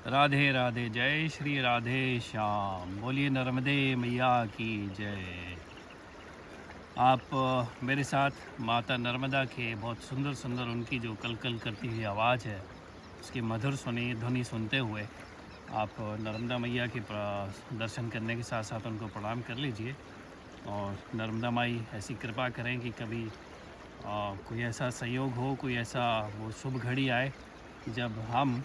राधे राधे, जय श्री राधे श्याम। बोलिए नर्मदे मैया की जय। आप मेरे साथ माता नर्मदा के बहुत सुंदर सुंदर उनकी जो कल कल करती हुई आवाज़ है, उसकी मधुर ध्वनि सुनते हुए आप नर्मदा मैया के दर्शन करने के साथ साथ उनको प्रणाम कर लीजिए। और नर्मदा माई ऐसी कृपा करें कि कभी कोई ऐसा संयोग हो, कोई ऐसा वो शुभ घड़ी आए जब हम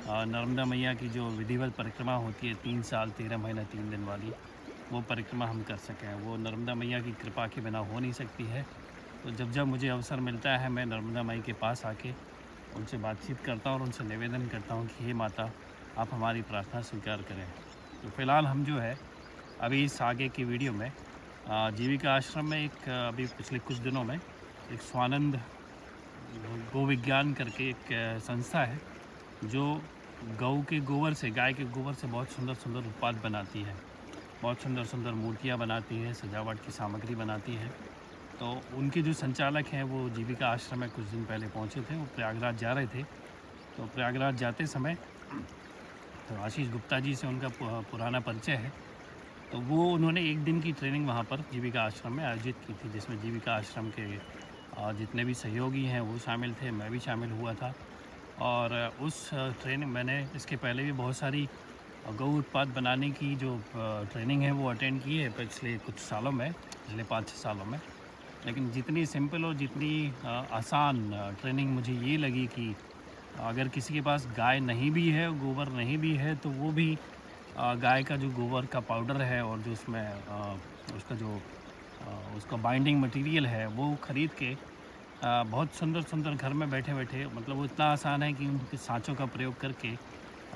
नर्मदा मैया की जो विधिवत परिक्रमा होती है 3 साल 13 महीने 3 दिन वाली, वो परिक्रमा हम कर सकें। वो नर्मदा मैया की कृपा के बिना हो नहीं सकती है। तो जब जब मुझे अवसर मिलता है मैं नर्मदा माई के पास आके उनसे बातचीत करता हूँ और उनसे निवेदन करता हूँ कि हे माता, आप हमारी प्रार्थना स्वीकार करें। तो फ़िलहाल हम जो है अभी इस आगे की वीडियो में जीविका आश्रम में एक अभी पिछले कुछ दिनों में एक स्वानंद गो विज्ञान करके एक संस्था है जो गऊ के गोबर से, गाय के गोबर से बहुत सुंदर सुंदर उत्पाद बनाती है, बहुत सुंदर सुंदर मूर्तियाँ बनाती है, सजावट की सामग्री बनाती है। तो उनके जो संचालक हैं वो जीविका आश्रम में कुछ दिन पहले पहुंचे थे। वो प्रयागराज जा रहे थे। तो प्रयागराज जाते समय तो आशीष गुप्ता जी से उनका पुराना परिचय है। तो वो उन्होंने एक दिन की ट्रेनिंग वहाँ पर जीविका आश्रम में आयोजित की थी, जिसमें जीविका आश्रम के जितने भी सहयोगी हैं वो शामिल थे, मैं भी शामिल हुआ था। और उस ट्रेनिंग मैंने इसके पहले भी बहुत सारी गौ उत्पाद बनाने की जो ट्रेनिंग है वो अटेंड की है पिछले कुछ सालों में, पिछले 5-6 सालों में। लेकिन जितनी सिंपल और जितनी आसान ट्रेनिंग मुझे ये लगी कि अगर किसी के पास गाय नहीं भी है, गोबर नहीं भी है, तो वो भी गाय का जो गोबर का पाउडर है और जो उसमें उसका जो उसका बाइंडिंग मटेरियल है वो ख़रीद के बहुत सुंदर सुंदर घर में बैठे बैठे, मतलब वो इतना आसान है कि उनके सांचों का प्रयोग करके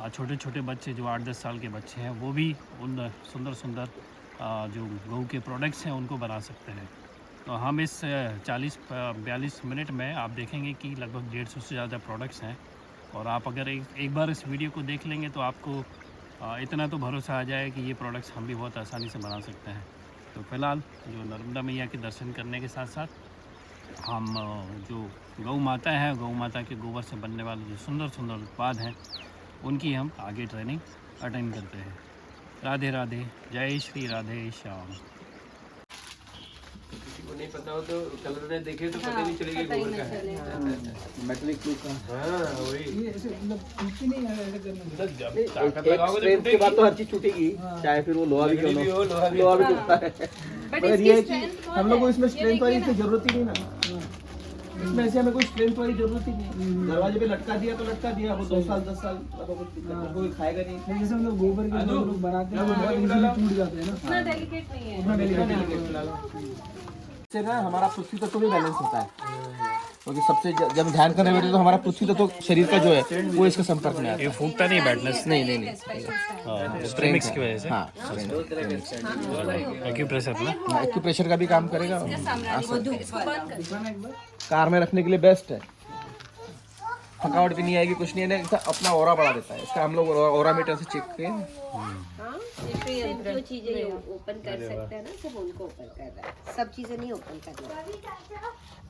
छोटे छोटे बच्चे जो 8-10 साल के बच्चे हैं वो भी उन सुंदर सुंदर जो गऊ के प्रोडक्ट्स हैं उनको बना सकते हैं। तो हम इस 40-42 मिनट में आप देखेंगे कि लगभग 150 से ज़्यादा प्रोडक्ट्स हैं। और आप अगर एक बार इस वीडियो को देख लेंगे तो आपको इतना तो भरोसा आ जाए कि ये प्रोडक्ट्स हम भी बहुत आसानी से बना सकते हैं। तो फ़िलहाल जो नर्मदा मैया के दर्शन करने के साथ साथ हम जो गौ माता है, गौ माता के गोबर से बनने वाले जो सुंदर सुंदर उत्पाद हैं उनकी हम आगे ट्रेनिंग अटेंड करते हैं। राधे राधे, जय श्री राधे श्याम। किसी को नहीं पता हो तो कलर में देखे तो पता नहीं चलेगा गोबर का है। मेटलिक लुक का। हाँ वही। ये ऐसे मतलब टूटती नहीं है ऐसे करने में। मतलब जब ताकत लगाओगे स्ट्रेंथ के बाद तो हर चीज टूटेगी, चाहे फिर वो लोहा भी क्यों हो, लोहा भी टूटता है। मगर ये है कि हम लोग को इसमें स्ट्रेंथ वाली तो जरूरत ही नहीं ना। इसमें ऐसे हमें कोई स्ट्रेंथ वाली जरूरत ही नहीं। दरवाजे पे लटका दिया तो लटका दिया, वो 2 साल 10 साल कोई खाएगा नहीं। जैसे हम लोग गोबर के लोग बनाते हैं वो बहुत इजीली टूट जाते हैं ना। उतना डेलिकेट नहीं है। उतना डेलिकेट से ना हमारा पृथ्वी तत्व भी बैलेंस होता है। क्योंकि सबसे जब ध्यान करने बैठे तो हमारा पृथ्वी तत्व शरीर का जो है वो इसके संपर्क में आता है। ये फूकता नहीं बैठनेस? नहीं स्ट्रेमिक्स की वजह से। हाँ, एक्यूप्रेशर ना, एक्यूप्रेशर का भी काम करेगा। कार में रखने के लिए बेस्ट है, थकावट भी नहीं आएगी, कुछ नहीं है, अपना ऑरा बढ़ा देता है। इसका हम लोग ऑरा मीटर से चेक किए। जो चीजें ओपन कर सकते हैं ना सब उनको ओपन कर रहा है, सब चीजें नहीं ओपन कर रहा है।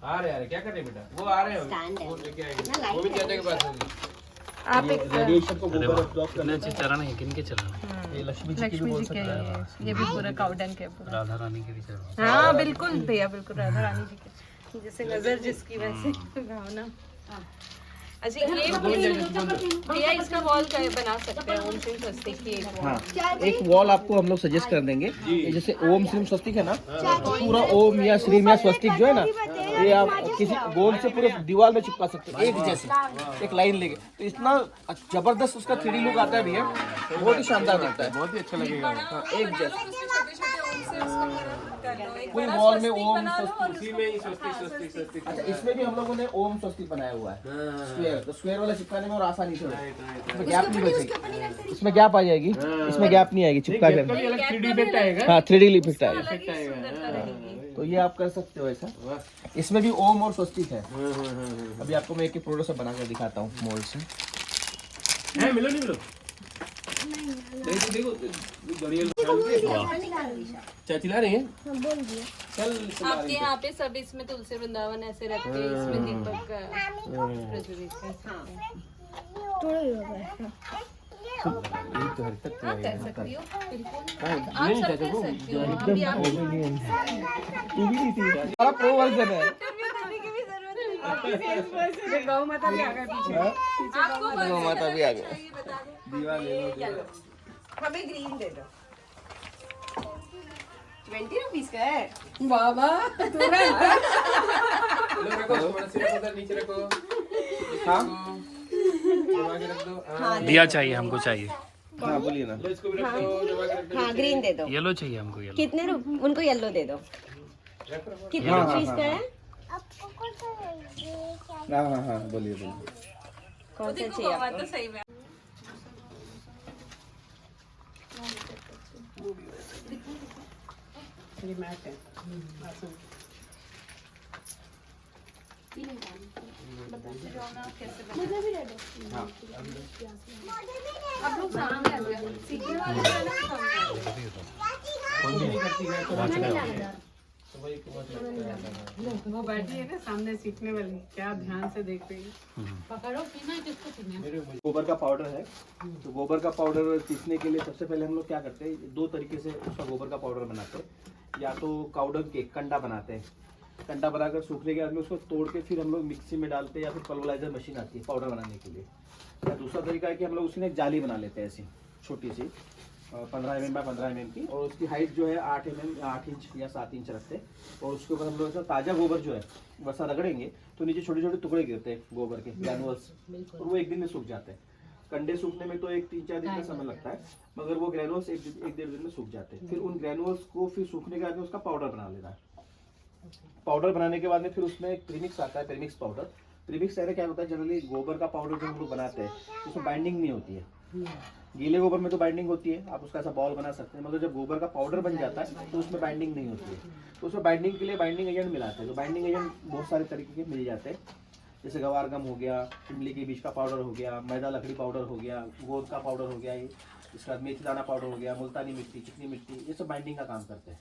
आ रहे क्या कर रहे बेटा? वो आ रहे स्टैंड हैं, है वो लेके आएंगे। ना, वो भी लाइट चाचा के पास है। आप एक रेडिएशन को गोबर अब्सॉर्ब कितने अच्छे चरण है, किनके चरण है? ये लक्ष्मी जी की भी बोल सकते हैं। ये भी पूरा काउडंग है पूरा। राधा रानी के भी चरण। हाँ बिल्कुल भैया, बिल्कुल राधा रानी जी के जैसे नजर जिसकी वैसे भावना। अच्छा ये भैया इसका वॉल का बना सकते हैं ओम श्री स्वस्तिक की एक हाँ, एक वॉल आपको हम लोग सजेस्ट कर देंगे। ये जैसे ओम श्रीम स्वस्तिक है ना, तो पूरा ओम या श्रीम या स्वस्तिक जो है ना, ये आप किसी गोल से पूरे दीवार में चिपका सकते हैं, एक जैसे एक लाइन लेके। तो इतना जबरदस्त उसका 3D लुक आता है भैया, बहुत ही शानदार लगता है, बहुत ही अच्छा लगेगा। हाँ, एक जैसे पूरी वॉल में ओम स्वस्तिक। उसी में ही स्वस्तिक। अच्छा, इसमें भी हम लोगों ने ओम स्वस्तिक बनाया हुआ है, स्क्वायर। तो स्क्वायर वाला चिपकाने में और आसानी से इसमें गैप नहीं बचेगी, इसमें गैप आ जाएगी, इसमें गैप नहीं आएगी चिपका कर। 3D इफेक्ट आएगा। हाँ, 3D इफेक्ट आएगा। तो ये आप कर सकते हो ऐसा। इसमें भी ओम और स्वस्तिक है। अभी आपको मैं एक ही प्रोडक्ट बना कर दिखाता हूँ मोल्ड से। है मिलो नहीं मिलो? देखो चिल्ला रही है। चल आपके यहाँ पे सब इसमें तुलसी वृंदावन ऐसे रख के इसमें दीपक प्रज्वलित कर सकते हैं। कर सकती हो बिल्कुल, आप सब कर सकती हो। अभी आप तू भी नहीं थी, सारा प्रो वर्जन है। गौ माता भी आ गए पीछे, आपको गौ माता भी आ गए। चाहिए बता दो। दीवार ले लो। हमें ग्रीन दे दो। 20 रुपीज का है बाबा। तुरंत लो रखो, थोड़ा सा रखो, उधर नीचे रखो। हाँ दबा के रख दो। हाँ, दिया चाहिए हमको, चाहिए हाँ बोलिए ना। लो इसको भी रख दो, दबा के रख दो। हाँ ग्रीन दे दो। येलो चाहिए हमको, येलो। कितने उनको येलो दे दो। कितने हाँ, रुपीज हाँ, का है? हाँ हाँ हाँ बोलिए बोलिए। कौन सा देखो चाहिए गौ माता आपको? सही में आप लोग सामने आ जाओ, सीखने वाले हैं ना सामने। वो बैठी है ना सामने सीखने वाली, क्या ध्यान से देख रही है। पकड़ो पीना है, किसको पीना है? गोबर का पाउडर है, तो गोबर का पाउडर पीसने के लिए सबसे पहले हम लोग क्या करते हैं, दो तरीके से उसका गोबर का पाउडर बनाते हैं। या तो काउडंग के कंडा बनाते हैं, कंडा बनाकर सूखने के बाद में उसको तोड़ के फिर हम लोग मिक्सी में डालते हैं, या फिर पल्वराइजर मशीन आती है पाउडर बनाने के लिए। या दूसरा तरीका है कि हम लोग उसमें एक जाली बना लेते हैं ऐसी छोटी सी 15 mm बाय 15 mm की, और उसकी हाइट जो है 8 इंच या 7 इंच रखते हैं। और उसके ऊपर हम लोग ऐसा ताज़ा गोबर जो है वैसा रगड़ेंगे तो नीचे छोटे छोटे टुकड़े गिरते हैं गोबर के ग्रैनुअल्स, और वो एक दिन में सूख जाते हैं। कंडे सूखने में तो 3-4 दिन का समय लगता है, मगर वो ग्रैनुअल्स एक डेढ़ दिन में सूख जाते हैं। फिर उन ग्रैनुअल्स को फिर सूखने के बाद में उसका पाउडर बना लेना है। पाउडर बनाने के बाद में फिर उसमें एक प्रीमिक्स आता है, प्रीमिक्स पाउडर। प्रीमिक्स ऐसे क्या होता है, जनरली गोबर का पाउडर जो हम लोग बनाते हैं उसमें बाइंडिंग नहीं होती है। गीले गोबर में तो बाइंडिंग होती है, आप उसका ऐसा बॉल बना सकते हैं, मगर जब गोबर का पाउडर बन जाता है तो उसमें बाइंडिंग नहीं होती है। तो उसमें बाइंडिंग के लिए बाइंडिंग एजेंट मिलाते हैं। तो बाइंडिंग एजेंट बहुत सारे तरीके के मिल जाते हैं, जैसे गवार गम हो गया, इमली के बीज का पाउडर हो गया, मैदा लकड़ी पाउडर हो गया, गोंद का पाउडर हो गया, इसके बाद मेथी दाना पाउडर हो गया, मुल्तानी मिट्टी, चिकनी मिट्टी, ये सब बाइंडिंग का काम करते हैं।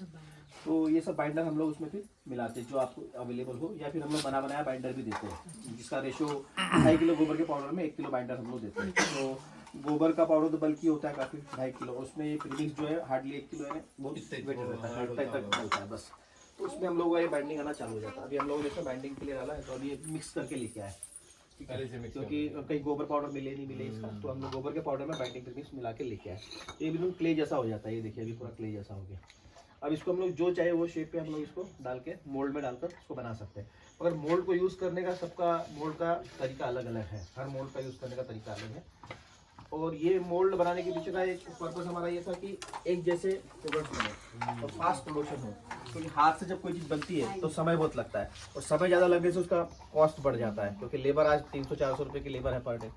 तो ये सब बाइंडर हम लोग उसमें फिर मिलाते हैं जो आपको अवेलेबल हो, या फिर हम लोग बना बनाया बाइंडर भी देते हैं, जिसका रेशो 2.5 किलो गोबर के पाउडर में 1 किलो बाइंडर हम लोग देते हैं। तो गोबर का पाउडर तो बल्कि होता है काफ़ी 2.5 किलो, उसमें ये प्रीमिक्स जो है हार्डली 1 किलो है, बहुत वेट रहता है, तक होता है बस। तो उसमें हम लोग का ये बाइंडिंग आना चालू हो जाता है। अभी हम लोगों ने इसमें बाइंडिंग के लिए डाला है, तो अभी ये मिक्स करके लेके आए, क्योंकि कहीं गोबर पाउडर मिले नहीं मिले इसका, तो हम लोग गोबर के पाउडर में बाइंडिंग मिक्स मिला के लेके आए। ये बिल्कुल क्ले जैसा हो जाता है, ये देखिए अभी पूरा क्ले जैसा हो गया। अब इसको हम लोग जो चाहे वो शेप पे हम लोग इसको डाल के मोल्ड में डालकर इसको बना सकते हैं। मगर मोल्ड को यूज़ करने का सबका मोल्ड का तरीका अलग अलग है, हर मोल्ड का यूज़ करने का तरीका अलग है। और ये मोल्ड बनाने के पीछे का एक पर्पस हमारा ये था कि एक जैसे प्रोडक्ट्स बने और फास्ट प्रोडक्शन हो, क्योंकि हाथ से जब कोई चीज़ बनती है तो समय बहुत लगता है, और समय ज़्यादा लगने से उसका कॉस्ट बढ़ जाता है, क्योंकि लेबर आज 300-400 रुपये की लेबर है पर डे।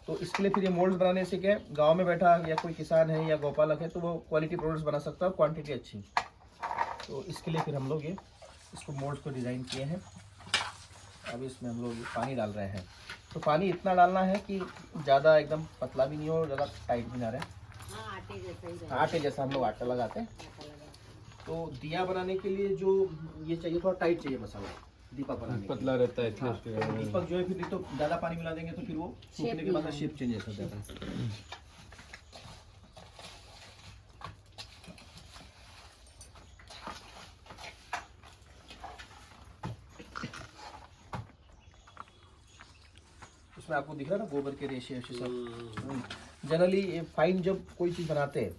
तो इसके लिए फिर ये मोल्ड बनाने से क्या है, गाँव में बैठा या कोई किसान है या गौपालक है तो वो क्वालिटी प्रोडक्ट्स बना सकता है, क्वान्टिटी अच्छी। तो इसके लिए फिर हम लोग ये इसको मोल्ड्स को डिज़ाइन किए हैं। अभी इसमें हम लोग पानी डाल रहे हैं, तो पानी इतना डालना है कि ज़्यादा एकदम पतला भी नहीं हो, ज़्यादा टाइट भी ना रहे, आटे जैसा हम लोग आटा लगाते हैं। तो दिया बनाने के लिए जो ये चाहिए, थोड़ा टाइट चाहिए मसाला, दीपक बनाने पतला रहता है हाँ, दीपक जो है फिर तो ज़्यादा पानी मिला देंगे तो फिर वो सूखने के बाद शेप चेंज हो जाता है। इसमें आपको दिख रहा है ना गोबर के रेशे सब। जनरली फाइन जब कोई चीज़ बनाते हैं,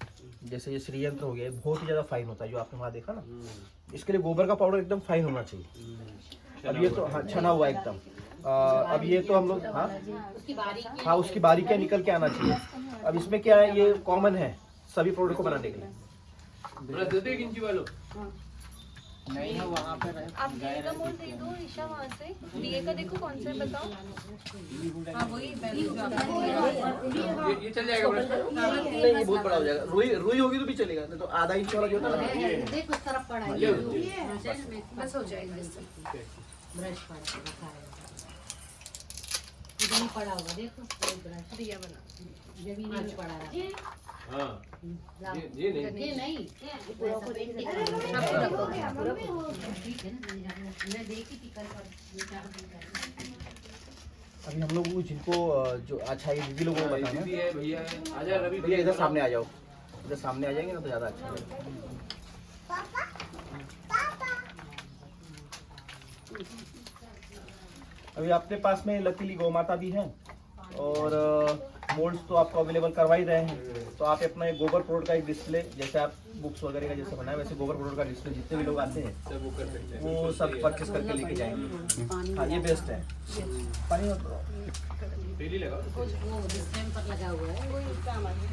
जैसे ये श्रीयंत्र हो गया, बहुत ही ज़्यादा फाइन होता है जो आपने वहाँ देखा ना, इसके लिए गोबर का पाउडर एकदम फाइन होना चाहिए। अब ये तो हाँ छना हुआ एकदम, अब ये तो हम लोग हाँ उसकी बारीकियाँ निकल के आना चाहिए। अब इसमें क्या है, ये कॉमन है सभी प्रोडक्ट को बनाने के लिए। नहीं है वहाँ पे आप दिए का मोल दे दो ईशा, वहाँ से दिए का देखो कौन सा बताओ। हाँ वही ये चल जाएगा नहीं ये बहुत बड़ा हो जाएगा, रुई होगी तो भी चलेगा, नहीं तो आधा इंच वाला जो होता है ना, देख उस तरफ पड़ा है, बस हो जाएगा इससे। ब्रश पड़ा होगा, देखो ब्रश दिया बना जमीन में पड़ा रहा। हाँ ये नहीं ये नहीं आपको रखो। ठीक है ना, मैं देखी थी कल पर। अभी हम लोग जिनको जो अच्छा ये दीदी लोगों को बताना दीदी है, भैया है, आजा रवि भैया इधर सामने आ जाओ, इधर सामने आ जाएंगे ना तो ज़्यादा अच्छा है। अभी अपने पास में लकीली गौ माता भी है और मोल्ड्स तो आपको अवेलेबल करवा ही रहे हैं। तो आप अपना एक गोबर प्रोडक्ट का एक डिस्प्ले, जैसे आप बुक्स वगैरह का जैसे बनाए वैसे गोबर प्रोडक्ट का डिस्प्ले जितने भी लोग आते हैं सब वो कर सकते हैं। वो सब परचेस करके लेके जाएंगे। हाँ ये बेस्ट है। पानी मत दो। डेली लगाओ। वो डिस्टेंस पर लगा हुआ है वही काम आ गया।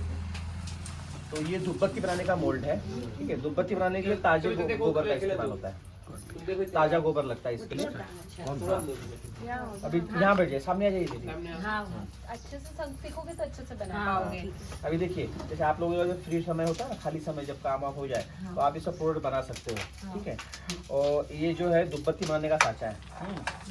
तो ये धूपबत्ती बनाने का मोल्ड है, ठीक है। धूपबत्ती बनाने के लिए ताजे गोबर का इस्तेमाल होता है, ताजा गोबर लगता है इसके लिए। अभी यहाँ बैठ जाइए, सामने आ जाइए दीदी। हाँ अच्छे से सब सीखोगे तो अच्छे से बना पाओगे। अभी देखिए जैसे आप लोगों का जब फ्री समय होता है ना, खाली समय जब काम वाम हो जाए तो आप इसका प्रोडक्ट बना सकते हो, ठीक है। और ये जो है धूपबत्ती बनाने का साँचा है।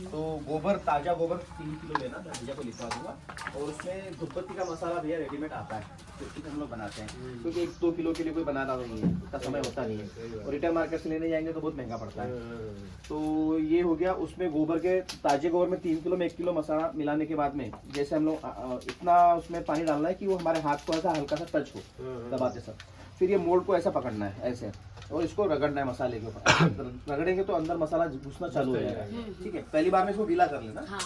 तो गोबर, ताजा गोबर 3 किलो लेना, भैया को लिखवा दूंगा। और उसमें धूपबत्ती का मसाला भैया रेडीमेड आता है, तो हम लोग बनाते हैं, क्योंकि 1-2 किलो के लिए कोई बनाना नहीं है, उतना समय होता नहीं है। और रिटेल मार्केट से लेने जाएंगे तो बहुत महंगा पड़ता है। तो ये हो गया। उसमें गोबर के, ताजे गोबर में 3 किलो में 1 किलो मसाला मिलाने के बाद में जैसे हम लोग इतना उसमें पानी डालना है कि वो हमारे हाथ को ऐसा हल्का सा टच हो दबाते सब। फिर ये मोल्ड को ऐसा पकड़ना है ऐसे, और इसको रगड़ना है मसाले के ऊपर। रगड़ेंगे तो अंदर मसाला घुसना चालू हो जाएगा, ठीक है। पहली बार में इसको गीला कर लेना,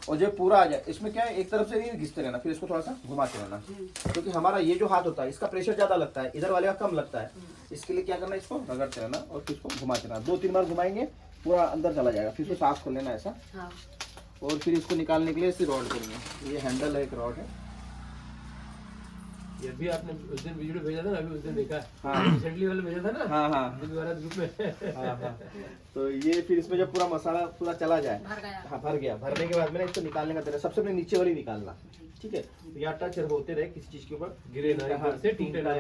और जब पूरा आ जाए, इसमें क्या है एक तरफ से नहीं घिसते रहना, फिर इसको थोड़ा सा घुमाते रहना, क्योंकि हमारा ये जो हाथ होता है इसका प्रेशर ज्यादा लगता है, इधर वाले का कम लगता है। इसके लिए क्या करना है, इसको रगड़ते रहना और फिर इसको घुमाते रहना। 2-3 बार घुमाएंगे पूरा अंदर चला जाएगा। फिर इसको साफ कर लेना ऐसा, और फिर इसको निकालने के लिए इसे रॉड करेंगे। ये हैंडल है, एक रॉड है। ये भी आपने उस दिन वीडियो भेजा था ना, अभी उस दिन देखा। हाँ। रिसेंटली वाला भेजा था ना। हाँ हाँ ग्रुप में। हाँ। तो ये फिर इसमें जब पूरा मसाला पूरा चला जाए, हाँ भर गया, भरने के बाद में इसको निकालने का तरीका सबसे पहले नीचे वाली निकालना, ठीक है। या टच होते रहे किसी चीज के ऊपर, गिरे ना ऊपर से, टूटे ना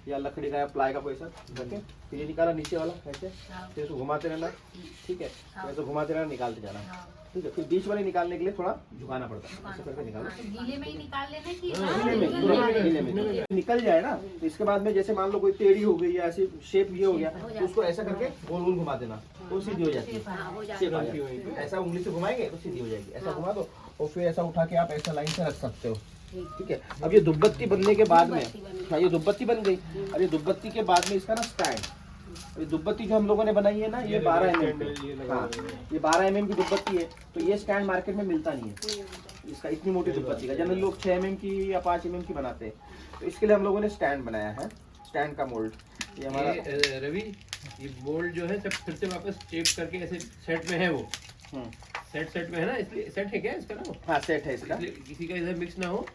या लकड़ी का या प्लाई का कोई सा रखे। फिर ये निकाला नीचे वाला ऐसे, फिर इसको घुमाते रहना, ठीक है। ऐसे घुमाते रहना, निकालते जाना, ठीक है। फिर बीच वाले निकालने के लिए थोड़ा झुकाना पड़ता है, ऐसे करके निकालना। गीले में ही निकाल लेना कि गीले में निकल जाए ना, तो इसके बाद में जैसे मान लो कोई टेढ़ी हो गई या ऐसी शेप ये हो गया, तो उसको ऐसा करके गोल गोल घुमा देना, तो सीधी हो जाती है। शेप आ जाती है। ऐसा उंगली से घुमाएंगे तो सीधी हो जाएगी। ऐसा घुमा दो और फिर ऐसा उठा के आप ऐसा लाइन से रख सकते हो, ठीक है। अब ये धूपबत्ती बनने के बाद में, हाँ ये धूपबत्ती बन गई। अब ये धूपबत्ती के बाद में इसका ना स्टैंड, अभी धूपबत्ती जो हम लोगों ने बनाई है ना, ये 12 mm की, हाँ ये 12 mm की धूपबत्ती है। तो ये स्टैंड मार्केट में मिलता नहीं है इसका, इतनी मोटी धूपबत्ती का। जनरली लोग 6 mm की या 5 mm की बनाते हैं। तो इसके लिए हम लोगों ने स्टैंड बनाया है, स्टैंड का मोल्ड। ये हमारा रवि, ये मोल्ड जो है सब फिर से वापस चेक करके ऐसे सेट में है वो। सेट में है ना, इसलिए सेट है क्या इसका ना? हाँ सेट है इसका, किसी का इधर मिक्स ना हो,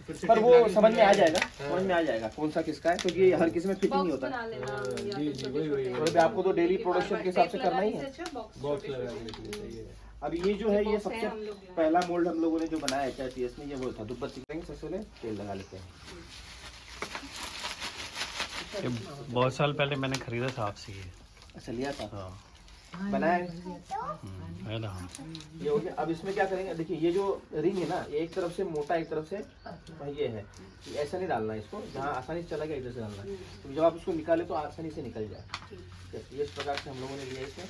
पर वो समझ में आ जाएगा, समझ में आ जाएगा कौन सा किसका है, क्योंकि हर किसी में फिटिंग नहीं होता। और आपको तो डेली प्रोडक्शन के हिसाब से करना ही है। बॉक्स लगा के। अब ये जो है, ये सबसे पहला मोल्ड हम लोगों ने जो बनाया है HIPS में, ये वो था। धूपबत्ती करेंगे, सबसे पहले तेल लगा लेते हैं। ये बहुत साल पहले मैंने खरीदा था आपसे ये। अच्छा लिया था, हाँ बनाया है ना। ये हो गया। अब इसमें क्या करेंगे, देखिए ये जो रिंग है ना, ये एक तरफ से मोटा, एक तरफ से ये है। ऐसा नहीं डालना है इसको, जहाँ आसानी से चला गया इधर से डालना है। तो जब आप इसको निकाले तो आसानी से निकल जाए। ये इस प्रकार से हम लोगों ने लिया। इसमें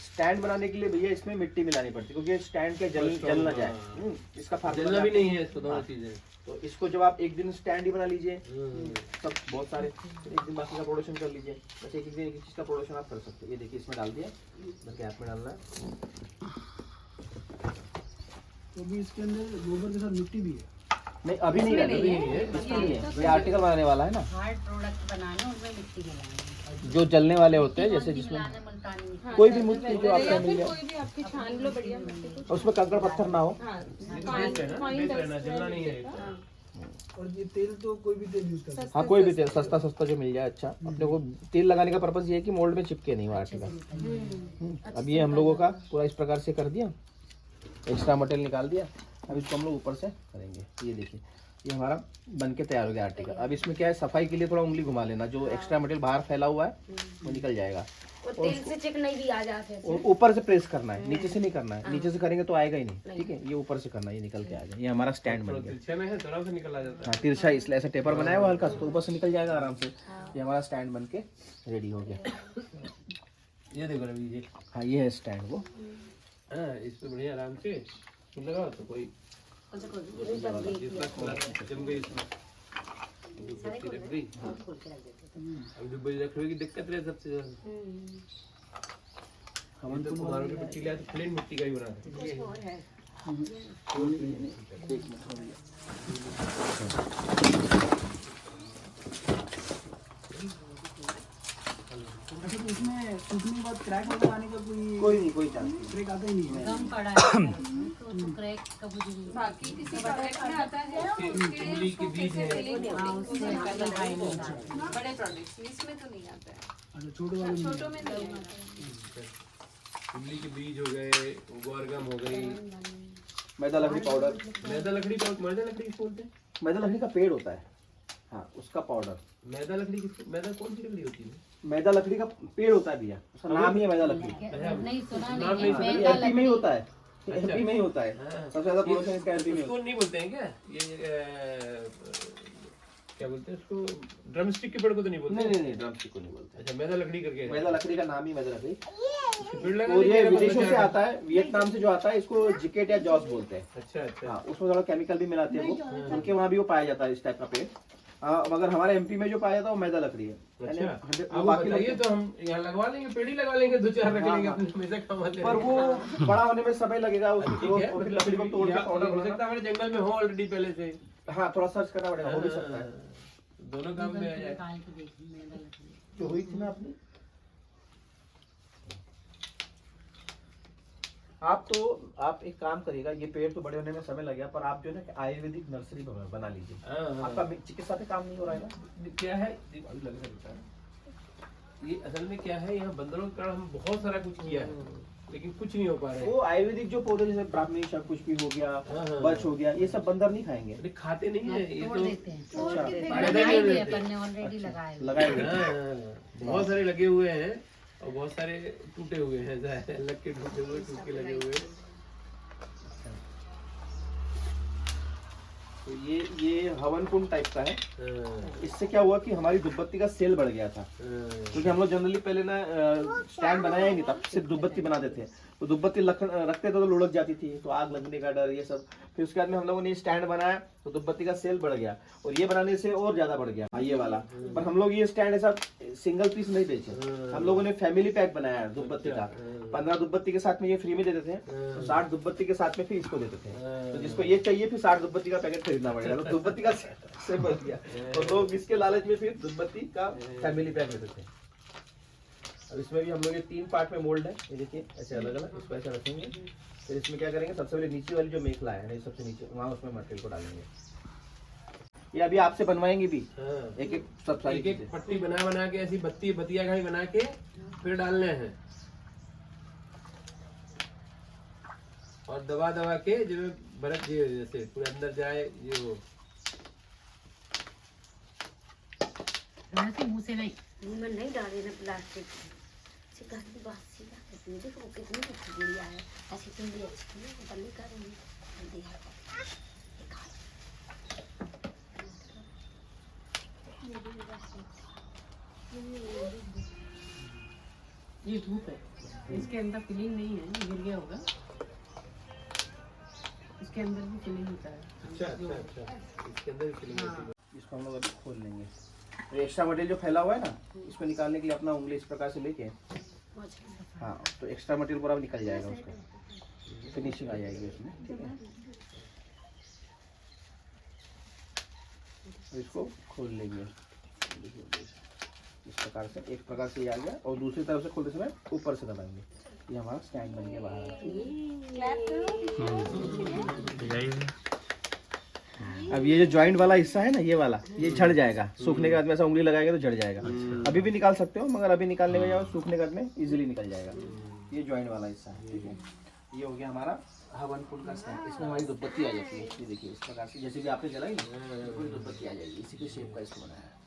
स्टैंड बनाने के लिए भैया इसमें मिट्टी मिलानी पड़ती है, क्योंकि स्टैंड के जल ना जाए। इसका जलना भी नहीं है इसको, दोनों चीजें। तो इसको जब आप एक दिन स्टैंड ही बना लीजिए, सब बहुत सारे, एक दिन बाकी का प्रोडक्शन कर लीजिए। बस एक दिन एक चीज़ का प्रोडक्शन आप कर सकते हो। ये देखिए इसमें डाल दिया, बस गैप में डालना है। तो भी इसके अंदर गोबर के साथ मिट्टी भी है? नहीं अभी नहीं है, इसमें नहीं है। ये आर्टिकल बनाने वाला है ना, हार्ड प्रोडक्ट बनाना, उनमें मिट्टी मिलाना, जो जलने वाले होते हैं, जैसे जिसमें कोई भी मिट्टी जो आपको मिल जाए, कोई भी आपकी छान लो बढ़िया मिट्टी को। उसमें कंकड़ पत्थर ना हो। जलना नहीं है। और ये तेल तो कोई भी तेल यूज कर सकते हाँ कोई भी तेल सस्ता जो मिल जाए। अच्छा, अपने को तेल लगाने का पर्पज ये है कि मोल्ड में चिपके नहीं वो आर्टिकल। अब ये हम लोगों का पूरा इस प्रकार से कर दिया, एक्स्ट्रा मटेरियल निकाल दिया। अब इसको हम लोग ऊपर से करेंगे। ये देखिए ये हमारा बन के तैयार हो गया आर्टिकल। अब इसमें क्या है, सफाई के लिए थोड़ा उंगली घुमा लेना, जो एक्स्ट्रा मटेरियल बाहर फैला हुआ है वो निकल जाएगा। और तेल से चिकनाई भी आ जाते हैं। और ऊपर से प्रेस करना है, नीचे से नहीं करना है। नीचे से करेंगे तो आएगा ही नहीं, ठीक है। ये ऊपर से करना है, ये निकल के आ जाए। ये हमारा स्टैंड बन गया। तिरछा में है, तरफ से निकल आ जाता है। हाँ तिरछा, इसलिए ऐसा टेपर बनाया हुआ हल्का, तो ऊपर से निकल जाएगा आराम से। ये हमारा स्टैंड बन के रेडी हो गया। ये देखो रवि जी, हाँ ये है स्टैंड वो। हाँ इस पे बढ़िया आराम से तुम लगाओ तो कोई कौन सा खोल ये भी बंद देख लिया जम गई इसमें सारे खोल रख दी। खोल के रख देते अब डुब्बे रखने की दिक्कत रहे सबसे ज्यादा। हम तो कुमारों की मिट्टी लिया तो प्लेन मिट्टी का ही बना था। कुछ और है अच्छा तो इसमें सूखने के बाद क्रैक वगैरह आने का कोई चांस नहीं। क्रैक आता ही नहीं है। कम पड़ा है तो क्रैक कभी भी बाकी किसी प्रोडक्ट में आता है इमली के बीज है। बड़े प्रोडक्ट्स इसमें तो नहीं आता है, अच्छा छोटे वाले में छोटों में नहीं आता है। इमली के बीज हो गए, गोरगम हो गई, मैदा लकड़ी पाउडर, मैदा लकड़ी मैदा लकड़ी किसको बोलते हैं? मैदा लकड़ी का पेड़ होता है, हाँ उसका पाउडर। मैदा लकड़ी मैदा कौन सी लकड़ी होती है? मैदा लकड़ी का पेड़ होता है भैया, उसका नाम ही है मैदा लकड़ी। नहीं सुना नाम नहीं सुना। एमपी में ही होता है, एमपी में ही होता है सबसे ज्यादा प्रोडक्शन इसका एमपी में उसको नहीं बोलते हैं क्या? ये क्या बोलते हैं उसको? ड्रम स्टिक के पेड़ को तो नहीं बोलते? नहीं ड्रम स्टिक को नहीं बोलते। अच्छा मैदा लकड़ी करके है। मैदा लकड़ी का नाम ही मैदा लकड़ी। पेड़ लगा और ये देंगे, विदेशों से मतलब आता है, वियतनाम से जो आता है इसको जिकेट या जॉस बोलते हैं। अच्छा अच्छा। हाँ उसमें थोड़ा केमिकल भी मिलाते हैं वो, उनके वहाँ भी वो पाया जाता है इस टाइप का पेड़। मगर हमारे एमपी में जो पाया जाता है वो मैदा लकड़ी है। अच्छा यानी अब बाकी बताइए तो हम यहाँ लगवा लेंगे, पेड़ ही लगा लेंगे, 2-4 रख लेंगे, हाँ। अपने हमेशा कमा लेंगे। पर वो बड़ा होने में समय लगेगा उसकी ग्रोथ, और फिर लकड़ी को तोड़ के पाउडर हो सकता बनाना। है हमारे जंगल में हो ऑलरेडी पहले से। हाँ थोड़ा सर्च करना पड़ेगा, हो भी सकता है। दोनों काम में आ जाए। निकाल के देख मैदा लकड़ी जो हुई थी ना अपनी, आप एक काम करिएगा, ये पेड़ तो बड़े होने में समय लगेगा, पर आप जो है ना आयुर्वेदिक नर्सरी बना लीजिए। आपका चिकित्सा पे काम नहीं हो रहा है ना? क्या है अभी लग रहा है ये असल में क्या है, यहाँ बंदरों के कारण हम बहुत सारा कुछ किया है लेकिन कुछ नहीं हो पा रहा है। वो आयुर्वेदिक जो पौधे जैसे ब्राह्मणी सब कुछ भी हो गया, बच हो गया, ये सब बंदर नहीं खाएंगे। अरे खाते नहीं है ये तोड़ तो। देते हैं। अच्छा लगाए हुए हैं, पन्ने ऑलरेडी लगाए हुए हैं। लगाए हुए हैं। हाँ, बहुत सारे लगे हुए हैं और बहुत सारे टूटे हुए हैं, लग के टूटे हुए, टूट के लगे हुए। तो ये हवन कुंड टाइप का है। हाँ, इससे क्या हुआ कि हमारी धूपबत्ती का सेल बढ़ गया था, क्योंकि हम लोग जनरली पहले ना स्टैंड बनाया ही नहीं था, सिर्फ धूपबत्ती बनाते थे। तो धूपबत्ती रखते थे तो लुढ़क जाती थी, तो आग लगने का डर, ये सब। फिर उसके बाद में हम लोगों ने स्टैंड बनाया तो धूपबत्ती का सेल बढ़ गया, और ये बनाने से और ज्यादा बढ़ गया ये वाला। पर हम लोग ये स्टैंड ऐसा सिंगल पीस नहीं बेचे, हम लोगों ने फैमिली पैक बनाया है धूपबत्ती का। 15 धूपबत्ती के साथ में ये फ्री में देते थे, तो 60 धूपबत्ती के साथ में फिर इसको देते थे। तो जिसको ये चाहिए फिर 60 धूपबत्ती का पैकेट खरीदना पड़ेगा, तो धूपबत्ती का सेल बढ़ गया, तो लोग इसके लालच में फिर धूपबत्ती का फैमिली पैक लेते थे। अब इसमें भी हम लोग ये 3 पार्ट में मोल्ड है, ये देखिए ऐसे अलग अलग, इसको ऐसे रखेंगे। फिर इसमें क्या करेंगे, सबसे पहले नीचे वाली जो मेखला है ना, सबसे नीचे वहाँ उसमें मटेरियल को डालेंगे। ये अभी आपसे बनवाएंगे भी, एक एक सब सारी एक पट्टी बना के ऐसी बत्तिया घाई बना के फिर डालने हैं, और दबा के जो बर्फ जैसे पूरे अंदर जाए ये वो। ऐसे मुंह से नहीं। मुंह में नहीं डाले ना प्लास्टिक। घर की बात सीधा कहती है, देखो वो कितनी अच्छी गुड़िया है, ऐसी तुम भी अच्छी है, बल्ले करेंगी ये धूप है, इसके अंदर फीलिंग नहीं है, ये गिर गया होगा। इसके अंदर भी फीलिंग होता है। अच्छा इसके अंदर फिलिंग होती है। इसको हम लोग अभी खोल लेंगे। तो एक्स्ट्रा मटेरियल जो फैला हुआ है ना, इसको निकालने के लिए अपना उंगली इस प्रकार से लेके, हाँ तो एक्स्ट्रा मटेरियल पूरा निकल जाएगा, उसका फिनिशिंग आ जाएगी उसमें। ठीक है, तो इसको खोल लेंगे इस प्रकार से, एक प्रकार से ये आ गया, और दूसरी तरफ से खोलते समय ऊपर से दबाएंगे, ये हमारा स्टैंड बन गया बाहर। अब ये जो जॉइंट वाला हिस्सा है ना, ये वाला, ये झड़ जाएगा सूखने के बाद में, ऐसा उंगली लगाएगा तो झड़ जाएगा। अभी भी निकाल सकते हो, मगर अभी निकालने में जाओ सूखने के बाद में इजीली निकल जाएगा। ये जॉइंट वाला हिस्सा है, ठीक है। ये हो गया हमारा हवन कुंड का स्टैंड। इसमें हमारी धूपबत्ती आ जाती है, ये देखिए इस प्रकार से, जैसे कि आपने जलाई ना, पूरी धूपबत्ती आ जाएगी। इसी के शेप का इसको बनाया है।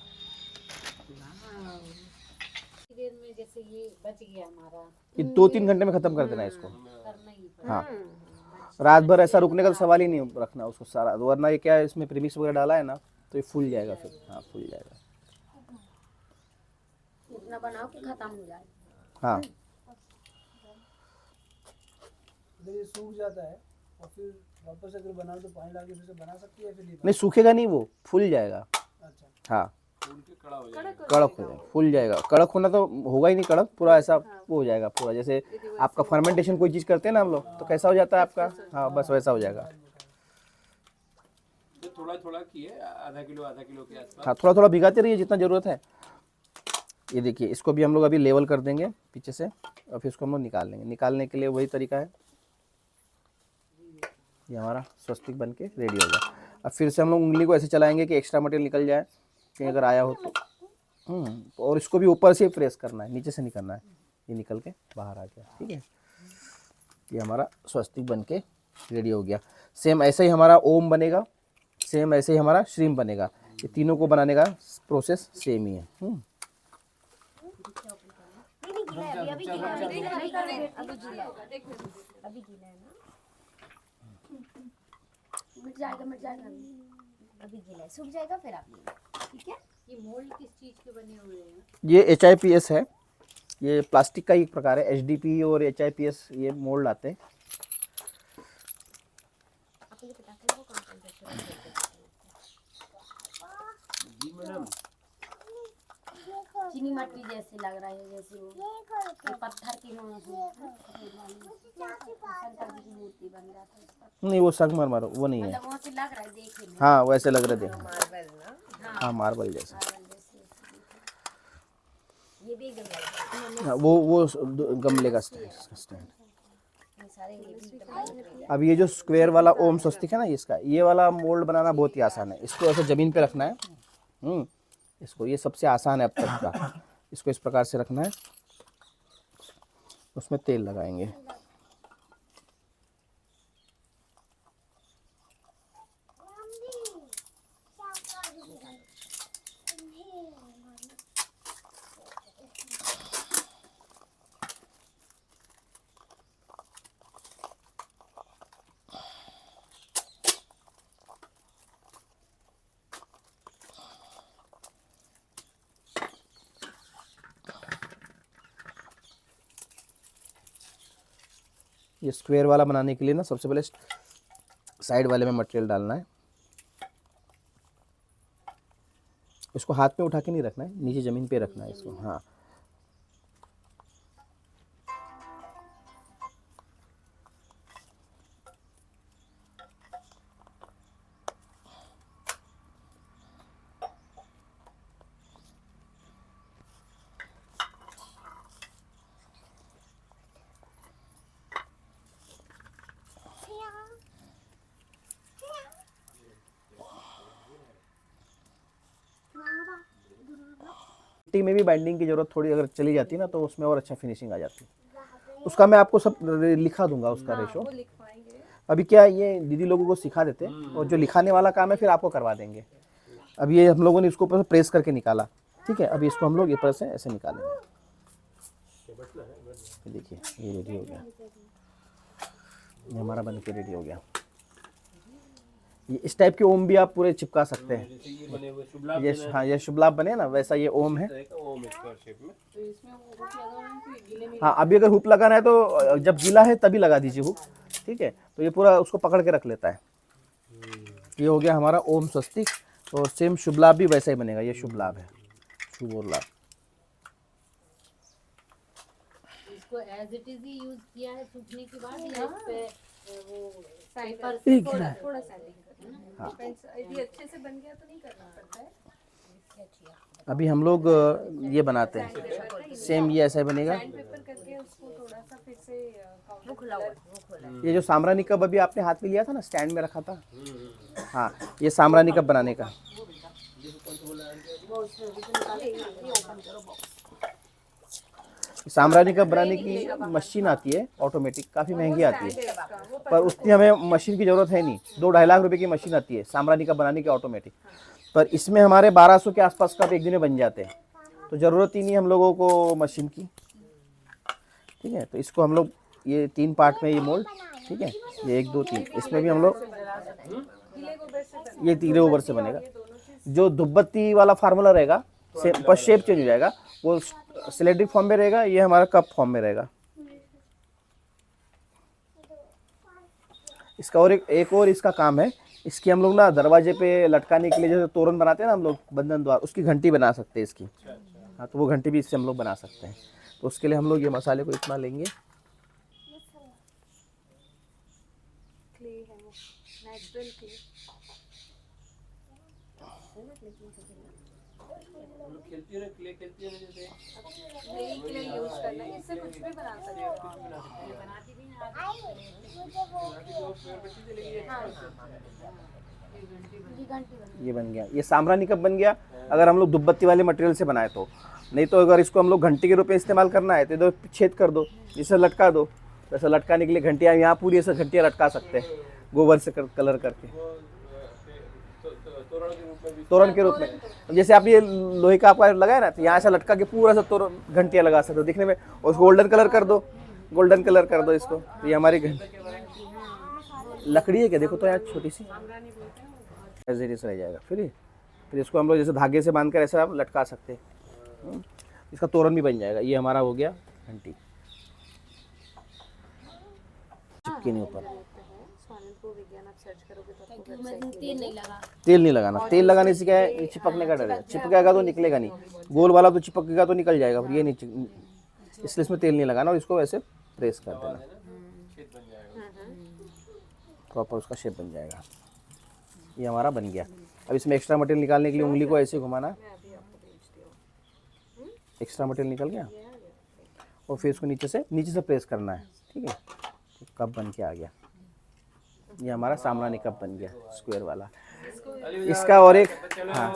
देर में जैसे ये बच गया हमारा, ये 2-3 घंटे में खत्म कर देना है इसको। करना ही हाँ, रात भर ऐसा रुकने का तो सवाल ही नहीं रखना उसको सारा, वरना ये क्या है, इसमें प्रीमिक्स वगैरह डाला है ना, तो ये फूल जाएगा फिर। हाँ फूल जाएगा, इतना बनाओ कि खत्म हो जाए। हाँ जब ये सूख जाता है और फिर वापस अगर बनाओ तो पानी डाल के फिर से बना सकती है, फिर नहीं नहीं सूखेगा नहीं, वो फूल जाएगा। अच्छा हाँ कड़क हो जाएगा, फूल जाएगा। कड़क होना तो होगा ही नहीं, कड़क पूरा ऐसा वो हो जाएगा पूरा, जैसे आपका फर्मेंटेशन कोई चीज़ करते हैं ना हम लोग, तो कैसा हो जाता है आपका, हाँ बस वैसा हो जाएगा। थोड़ा थोड़ा किए, आधा किलो के आसपास। हाँ थोड़ा थोड़ा भिगाते रहिए जितना ज़रूरत है। ये देखिए इसको भी हम लोग अभी लेवल कर देंगे पीछे से, और फिर इसको हम लोग निकाल लेंगे। निकालने के लिए वही तरीका है। ये हमारा स्वस्तिक बन के रेडी हो गया। अब फिर से हम लोग उंगली को ऐसे चलाएंगे कि एक्स्ट्रा मटेरियल निकल जाए, कहीं अगर आया हो तो। और इसको भी ऊपर से प्रेस करना है, नीचे से नहीं करना है। ये निकल के बाहर आ गया, ठीक है। ये हमारा स्वस्तिक बन के रेडी हो गया। सेम ऐसे ही हमारा ओम बनेगा, सेम ऐसे ही हमारा श्रीम बनेगा। ये तीनों को बनाने का प्रोसेस सेम ही है। अभी गीला है ना, मिट जाएगा अभी गीला है, सूख जाएगा फिर आप लेना, ठीक है। ये मोल्ड किस चीज के बने हुए हैं? ये HIPS है, ये प्लास्टिक का ही एक प्रकार है। HDPE और HIPS ये मोल्ड आते हैं। आपको ये पता है वो कौन कौन से जी मैडम, चीनी मट्टी जैसे लग रहा है, जैसे वो ये पत्थर की शंकर जी की मूर्ति बन जाता है। नहीं वो संगमरमर वो नहीं है, मतलब वहाँ से लग रहा है देखे में, हाँ वैसे लग रहे थे, हाँ मार्बल जैसा। ये भी गमला हाँ, वो गमले का स्टैंड। सारे ये भी गमले। अब ये जो स्क्वायर वाला ओम स्वस्तिक है ना, इसका ये वाला मोल्ड बनाना बहुत ही आसान है। इसको ऐसे ज़मीन पे रखना है। इसको, ये सबसे आसान है अब तक का। इसको इस प्रकार से रखना है, उसमें तेल लगाएंगे। ये स्क्वायर वाला बनाने के लिए ना सबसे पहले साइड वाले में मटेरियल डालना है। इसको हाथ में उठा के नहीं रखना है, नीचे ज़मीन पे रखना है इसको। हाँ मिट्टी में भी बाइंडिंग की ज़रूरत थोड़ी अगर चली जाती है ना, तो उसमें और अच्छा फिनिशिंग आ जाती है। उसका मैं आपको सब लिखा दूंगा उसका रेशो। अभी क्या ये दीदी लोगों को सिखा देते हैं, और जो लिखाने वाला काम है फिर आपको करवा देंगे। अब ये हम लोगों ने इसको ऊपर से प्रेस करके निकाला, ठीक है। अभी इसको हम लोग ऊपर से ऐसे निकालेंगे। देखिए ये रेडी हो गया, ये हमारा बन के रेडी हो गया। ये इस टाइप के ओम भी आप पूरे चिपका सकते हैं। ये बने हुए शुभ लाभ ये हाँ ये शुभ लाभ बने ना, वैसा ये ओम है। ओम स्क्वायर शेप में। तो इसमें वो हुक लगाना है तो ये गीले में हाँ अभी अगर हुक लगाना है तो जब गीला है तभी लगा दीजिए हुक, ठीक है। तो ये पूरा उसको पकड़ के रख लेता है। ये हो गया हमारा ओम स्वस्तिक। और सेम शुभ लाभ भी वैसा ही बनेगा। ये शुभ लाभ है, शुभ और लाभ। इसको एज इट इज ही यूज किया है सूखने के बाद, या इस पे वो पेपर एक थोड़ा थोड़ा सैंडिंग करना है। यदि अच्छे से बन गया तो नहीं करना पड़ता है। अभी हम लोग ये बनाते हैं, सेम ये ऐसा ही बनेगा। सैंड पेपर करके उसको थोड़ा सा फिर से वो खुला हुआ है, वो खुला है। ये जो सामरानी कप अभी आपने हाथ में लिया था ना, स्टैंड में रखा था, हाँ ये सामरानी कप बनाने का। वो उसमें निकाले, ये ओपन करो बॉक्स। सामरानी कप बनाने की मशीन आती है ऑटोमेटिक, काफ़ी महंगी आती है, पर उतनी हमें मशीन की ज़रूरत है नहीं। 2-2.5 लाख रुपए की मशीन आती है सामरानी कप बनाने की ऑटोमेटिक, पर इसमें हमारे 1200 के आसपास कप एक दिन में बन जाते हैं, तो ज़रूरत ही नहीं हम लोगों को मशीन की, ठीक है। तो इसको हम लोग ये 3 पार्ट में ये मोल्ड, ठीक है, ये 1 2 3, इसमें भी हम लोग ये तीरे गोबर से बनेगा। जो दुब्बत्ती वाला फार्मूला रहेगा बस शेप चेंज हो जाएगा, वो सिलेंड्रिक फॉर्म में रहेगा, ये हमारा कप फॉर्म में रहेगा। इसका और एक और इसका काम है, इसकी हम लोग ना दरवाजे पे लटकाने के लिए जैसे तोरण बनाते हैं ना हम लोग बंधन द्वार, उसकी घंटी बना सकते हैं इसकी। हाँ, तो वो घंटी भी इससे हम लोग बना सकते हैं। तो उसके लिए हम लोग ये मसाले को इतना लेंगे। क्ले है वो, नेचुरल क्ले। खेलती है ना, क्ले खेलती है ना, जैसे यही क्ले यूज करना है, इससे कुछ भी बना सकते हो आप। ये बन गया, ये सामरानी कप बन गया अगर हम लोग दुब्बत्ती वाले मटेरियल से बनाए तो। नहीं तो अगर इसको हम लोग घंटी के रूप में इस्तेमाल करना है तो इधर छेद कर दो, इसे लटका दो। वैसे लटकाने के लिए घंटियाँ यहाँ पूरी ऐसे घंटियाँ लटका सकते हैं गोबर से कलर करके, तोरण के रूप में। जैसे आप ये लोहे का आपका लगाया ना, तो यहाँ से लटका के पूरा सा तोरण घंटियाँ लगा सकते हो दिखने में। और गोल्डन कलर कर दो, गोल्डन कलर कर दो इसको। तो ये हमारी लकड़ी है क्या, देखो तो यार छोटी सी ऐसे रह जाएगा। फिर इसको हम लोग जैसे धागे से बांध कर ऐसे आप लटका सकते हैं। इसका तोरण भी बन जाएगा। ये हमारा हो गया घंटी, चिपके नहीं ऊपर। तेल नहीं लगाना, तेल लगाने से क्या है, ये चिपकने का डर है। चिपकेगा तो निकलेगा नहीं, गोल वाला तो चिपकेगा तो निकल जाएगा, फिर ये नहीं इसलिए इसमें तेल नहीं लगाना। और इसको ऐसे प्रेस कर देना, प्रॉपर उसका शेप बन जाएगा। ये हमारा बन गया। अब इसमें एक्स्ट्रा मटेरियल निकालने के लिए उंगली को ऐसे घुमाना, एक्स्ट्रा मटेरियल निकल गया। और फिर इसको नीचे से प्रेस करना है, ठीक है। तो कप बन के आ गया। ये हमारा सामरानी कप बन गया स्क्वायर वाला। इसका और एक, हाँ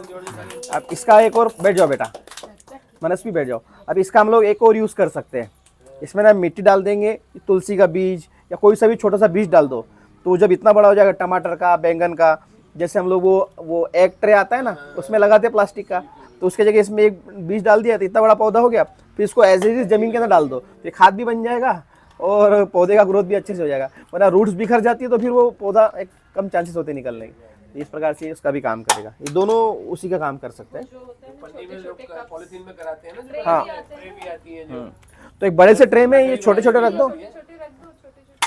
अब इसका एक और, बैठ जाओ बेटा, मनस्वी बैठ जाओ। अब इसका हम लोग एक और यूज़ कर सकते हैं। इसमें ना मिट्टी डाल देंगे, तुलसी का बीज या कोई सा भी छोटा सा बीज डाल दो, तो जब इतना बड़ा हो जाएगा टमाटर का, बैंगन का, जैसे हम लोग वो एक ट्रे आता है ना, उसमें लगाते हैं प्लास्टिक का, तो उसके जगह इसमें एक बीज डाल दिया तो इतना बड़ा पौधा हो गया। फिर इसको एज इज जमीन के अंदर डाल दो, तो खाद भी बन जाएगा और पौधे का ग्रोथ भी अच्छे से हो जाएगा। वरना रूट्स बिखर जाती है तो फिर वो पौधा एक कम चांसेस होते निकलने के। इस प्रकार से उसका भी काम करेगा। ये दोनों उसी का काम कर सकते हैं। पन्नी में लोग पॉलिथीन में कराते हैं ना, हाँ, ट्रे भी आती है जो। तो एक बड़े से ट्रे में ये छोटे छोटे रख दो।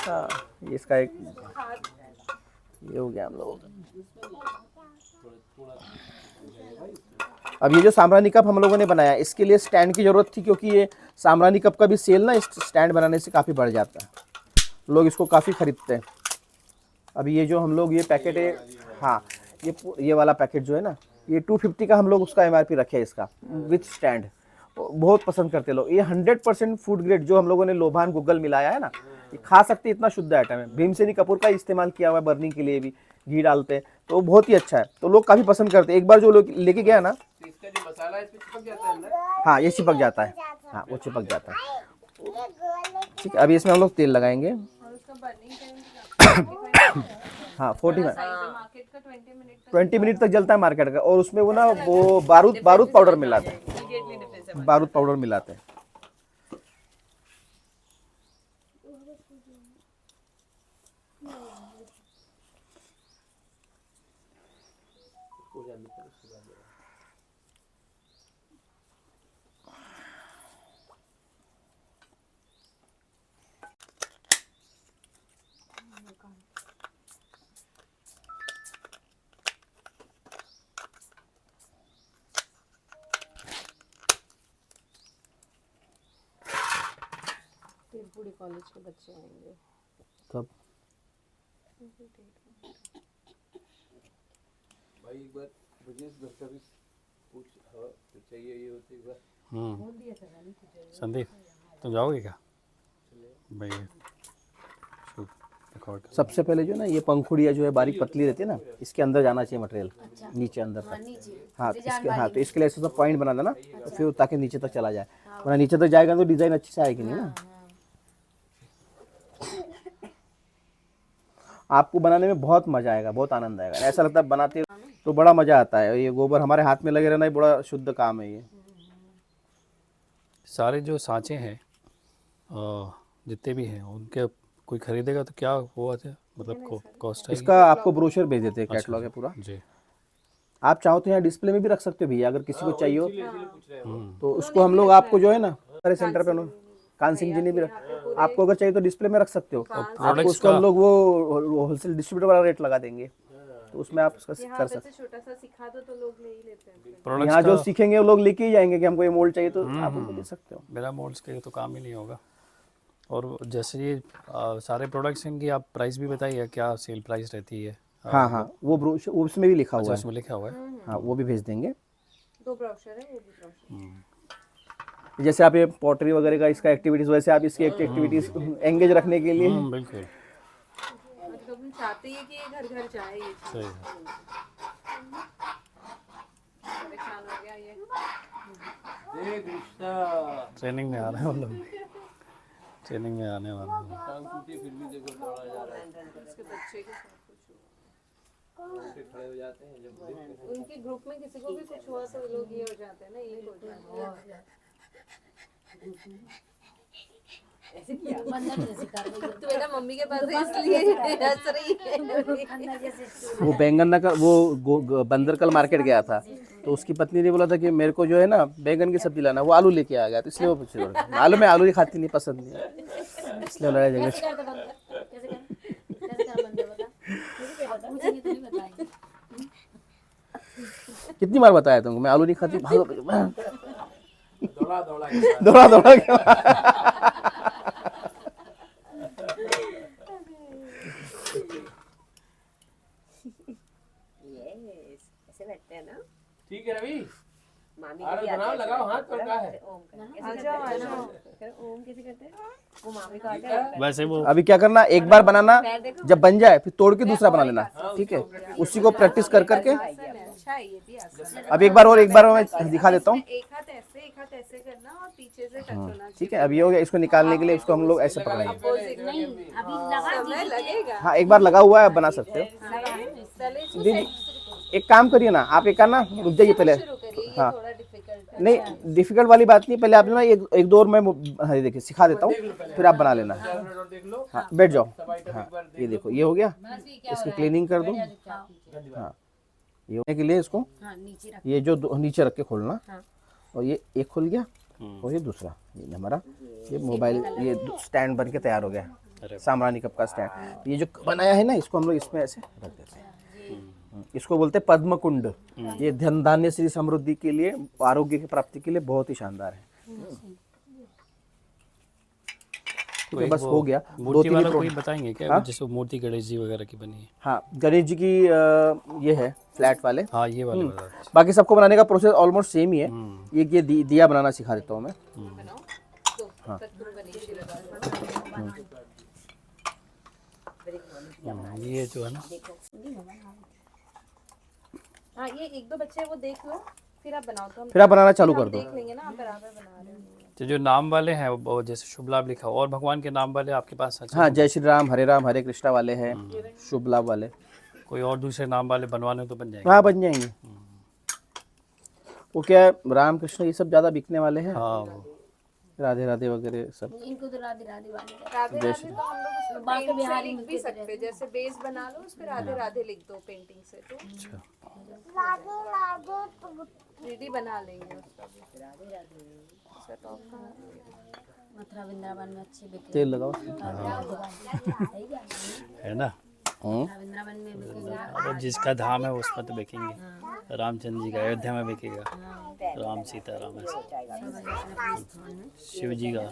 हाँ, ये इसका एक ये हो गया हम लोग। अब ये जो सामरानी कप हम लोगों ने बनाया, इसके लिए स्टैंड की ज़रूरत थी, क्योंकि ये सामरानी कप का भी सेल ना इस स्टैंड बनाने से काफ़ी बढ़ जाता है, लोग इसको काफ़ी ख़रीदते हैं। अब ये जो हम लोग ये पैकेट है, हाँ ये वाला पैकेट जो है ना, ये 250 का हम लोग उसका MRP रखे है इसका विथ स्टैंड। बहुत पसंद करते लोग। ये 100% फूड ग्रेड जो हम लोगों ने लोभान गूगल मिलाया है ना, ये खा सकते, इतना शुद्ध आइटम है। भीमसेनी कपूर का इस्तेमाल किया हुआ है, बर्निंग के लिए भी घी डालते हैं, तो बहुत ही अच्छा है। तो लोग काफ़ी पसंद करते हैं। एक बार जो लोग लेके गया ना, इसका जो मसाला है इसमें चिपक जाता है अंदर। हाँ ये चिपक जाता है, हाँ वो चिपक जाता है। ठीक है, अभी इसमें हम लोग तेल लगाएंगे। हाँ 20 मिनट तक जलता है मार्केट का। और उसमें वो ना वो बारूद पाउडर मिलाते हैं, बारूद पाउडर मिलाते हैं। पूरी कॉलेज के बच्चे आएंगे कब? भाई एक बार बिजनेस दस्तावेज पूछ, हाँ तो चाहिए ये होते एक बार। संदीप तुम जाओगे क्या भाई? सबसे पहले जो ना ये पंखुड़िया जो है बारीक पतली रहती है ना, इसके अंदर जाना चाहिए मटेरियल, नीचे अंदर तक। हाँ इसके, हाँ तो इसके लिए ऐसा पॉइंट बना देना, तो फिर ताकि नीचे तक चला जाए। वरना नीचे तक जाएगा तो डिजाइन अच्छी से आएगी नहीं ना। आपको बनाने में बहुत मजा आएगा, बहुत आनंद आएगा। ऐसा लगता है बनाते तो बड़ा मजा आता है। ये गोबर हमारे हाथ में लगे रहना ही बड़ा शुद्ध काम है। ये सारे जो सांचे हैं जितने भी हैं, उनके कोई खरीदेगा तो क्या वो है, मतलब कॉस्ट है? इसका आपको ब्रोशर भेज देते हैं, कैटलॉग है पूरा जी। आप चाहो तो यहाँ डिस्प्ले में भी रख सकते हो भैया, अगर किसी को चाहिए हो तो उसको हम लोग आपको जो है ना सारे सेंटर पे कान सिंह जी ने भी आपको अगर चाहिए तो डिस्प्ले में रख सकते हो। आपको प्रोडक्ट्स उसको हम लोग वो होलसेल डिस्ट्रीब्यूटर वाला रेट लगा देंगे, तो उसमें आप उसका यहाँ कर पे सकते से छोटा सा सिखा दो तो लोग ले ही लेते हैं फिर। हो। प्रोडक्ट्स यहाँ जो का सीखेंगे वो लोग लेके ही जाएंगे कि हमको ये मोल्ड चाहिए, तो आप उनको दे सकते हो। मेरा मोल्ड्स के तो काम ही नहीं होगा। और जैसे ये सारे प्रोडक्ट्स इनकी आप प्राइस भी बताइए, क्या सेल प्राइस रहती है? हाँ हाँ, वो ब्रोशर उसमें भी लिखा अच्छा, हुआ है। उसमें लिखा हुआ है। हाँ, वो भी भेज देंगे। 2 ब्रोशर है, वो भी ब्रोशर। जैसे आप ये पॉटरी वगैरह का इसका एक्टिविटीज, वैसे आप इसकी एक्टिविटीज एंगेज रखने के लिए बिल्कुल मतलब हम चाहते हैं कि ये घर घर जाए ये चीज़। सही है। परेशान हो गया ये। देख रिश्ता ट्रेनिंग में आ रहे हैं वो लोग, ट्रेनिंग में आने वाले हैं। टांग टूटी फिर भी देखो दौड़ा जा रहा है, उसके बच्चे के साथ कुछ हुआ। ऐसे खड़े हो जाते हैं जब उनके ग्रुप में किसी को भी कुछ हुआ तो लोग ये हो जाते हैं ना, ये हो जाते हैं। तो बेटा मम्मी के पास है इसलिए हंस रही है। वो बैंगन का वो बंदर कल मार्केट गया था, तो उसकी पत्नी ने बोला था कि मेरे को जो है ना बैंगन की सब्जी लाना, वो आलू लेके आ गया, तो इसलिए वो पूछे मालूम है आलू ही खाती नहीं, पसंद नहीं, इसलिए लड़ाई झगड़े। कितनी बार बताया तुमको मैं आलू नहीं खाती, भागो दौड़ा दौड़ा के दौड़ा दौड़ा के ऐसे बैठते हैं ना, ठीक है रवि, मामी अरे बनाओ लगाओ हाथ पर का है। ओम कैसे करते हैं? वो मामी का आता है। वैसे वो अभी क्या करना, एक बार बनाना, जब बन जाए फिर तोड़ के दूसरा बना लेना, ठीक है? उसी को प्रैक्टिस कर करके अच्छा है ये भी आसान। अब एक बार मैं दिखा देता हूँ, एक हाथ ऐसे करना और पीछे से टच होना ठीक है? अब ये हो गया, इसको निकालने के लिए इसको हम लोग ऐसे पकड़ेंगे। चाहिए। नहीं अभी लगा समय लगेगा। हाँ, एक बार लगा हुआ है, बना सकते हो। पहले दीदी एक काम करिए ना, आप एक करना, रुक जाइए पहले। शुरू करिए, ये हाँ। थोड़ा डिफिकल्ट है। नहीं डिफिकल्ट वाली बात नहीं, पहले आप ना एक दो और मैं देखिए सिखा देता हूँ, फिर आप बना लेना। देख लो, हाँ, बैठ जाओ। सब आइटम हाँ, एक बार ये देखो, ये हो गया, इसकी क्लीनिंग कर दो। हाँ, ये होने के लिए इसको ये जो नीचे रख के खोलना, और ये एक खुल गया और ये दूसरा, ये हमारा ये मोबाइल ये स्टैंड बन के तैयार हो गया, सामरानी कप का स्टैंड। ये जो बनाया है ना, इसको हम लोग इसमें ऐसे रख देते हैं। इसको बोलते हैं पद्म कुंड। ये धन धान्य श्री समृद्धि के लिए, आरोग्य की प्राप्ति के लिए बहुत ही शानदार है। ठीक है, बस हो गया। दो मूर्ति तीन वाला ही कोई बताएंगे क्या? जैसे मूर्ति गणेश जी वगैरह की बनी है। हाँ, गणेश जी की ये है फ्लैट वाले। हाँ, ये वाले बता दीजिए। बाकी सबको बनाने का प्रोसेस ऑलमोस्ट सेम ही है। ये दिया बनाना सिखा देता हूँ मैं। ये जो है ना, हाँ, ये 1-2 बच्चे वो देख लो, फिर आप बनाओ। तो हम फिर आप बनाना चालू कर दो। देख लेंगे ना आप बराबर बना रहे हो। तो जो नाम वाले हैं वो जैसे शुभ लाभ लिखा हो, और भगवान के नाम वाले आपके पास अच्छा, हाँ, जय श्री राम, हरे कृष्णा वाले हैं, शुभ लाभ वाले। कोई और दूसरे नाम वाले बनवाने तो बन जाएंगे। हाँ, बन जाएंगे। वो क्या है, राम कृष्ण ये सब ज्यादा बिकने वाले हैं, हाँ, वो राधे राधे वगैरह सब। इनको तो राधे राधे वाले राधे राधे तो हम लोग उसमें पेंट से लिख भी सकते हैं। जैसे बेस बना लो, उस पे राधे राधे लिख दो पेंटिंग से, तो 3D बना लेंगे उसका भी। राधे राधे मथुरा वृंदावन में अच्छे बिके, तेल लगाओ। है ना। वृंदावन में बिकेगा। और जिसका धाम है उसमें तो बिकेंगे। रामचंद्र जी का अयोध्या में बिकेगा, राम सीता राम ऐसा। शिव जी का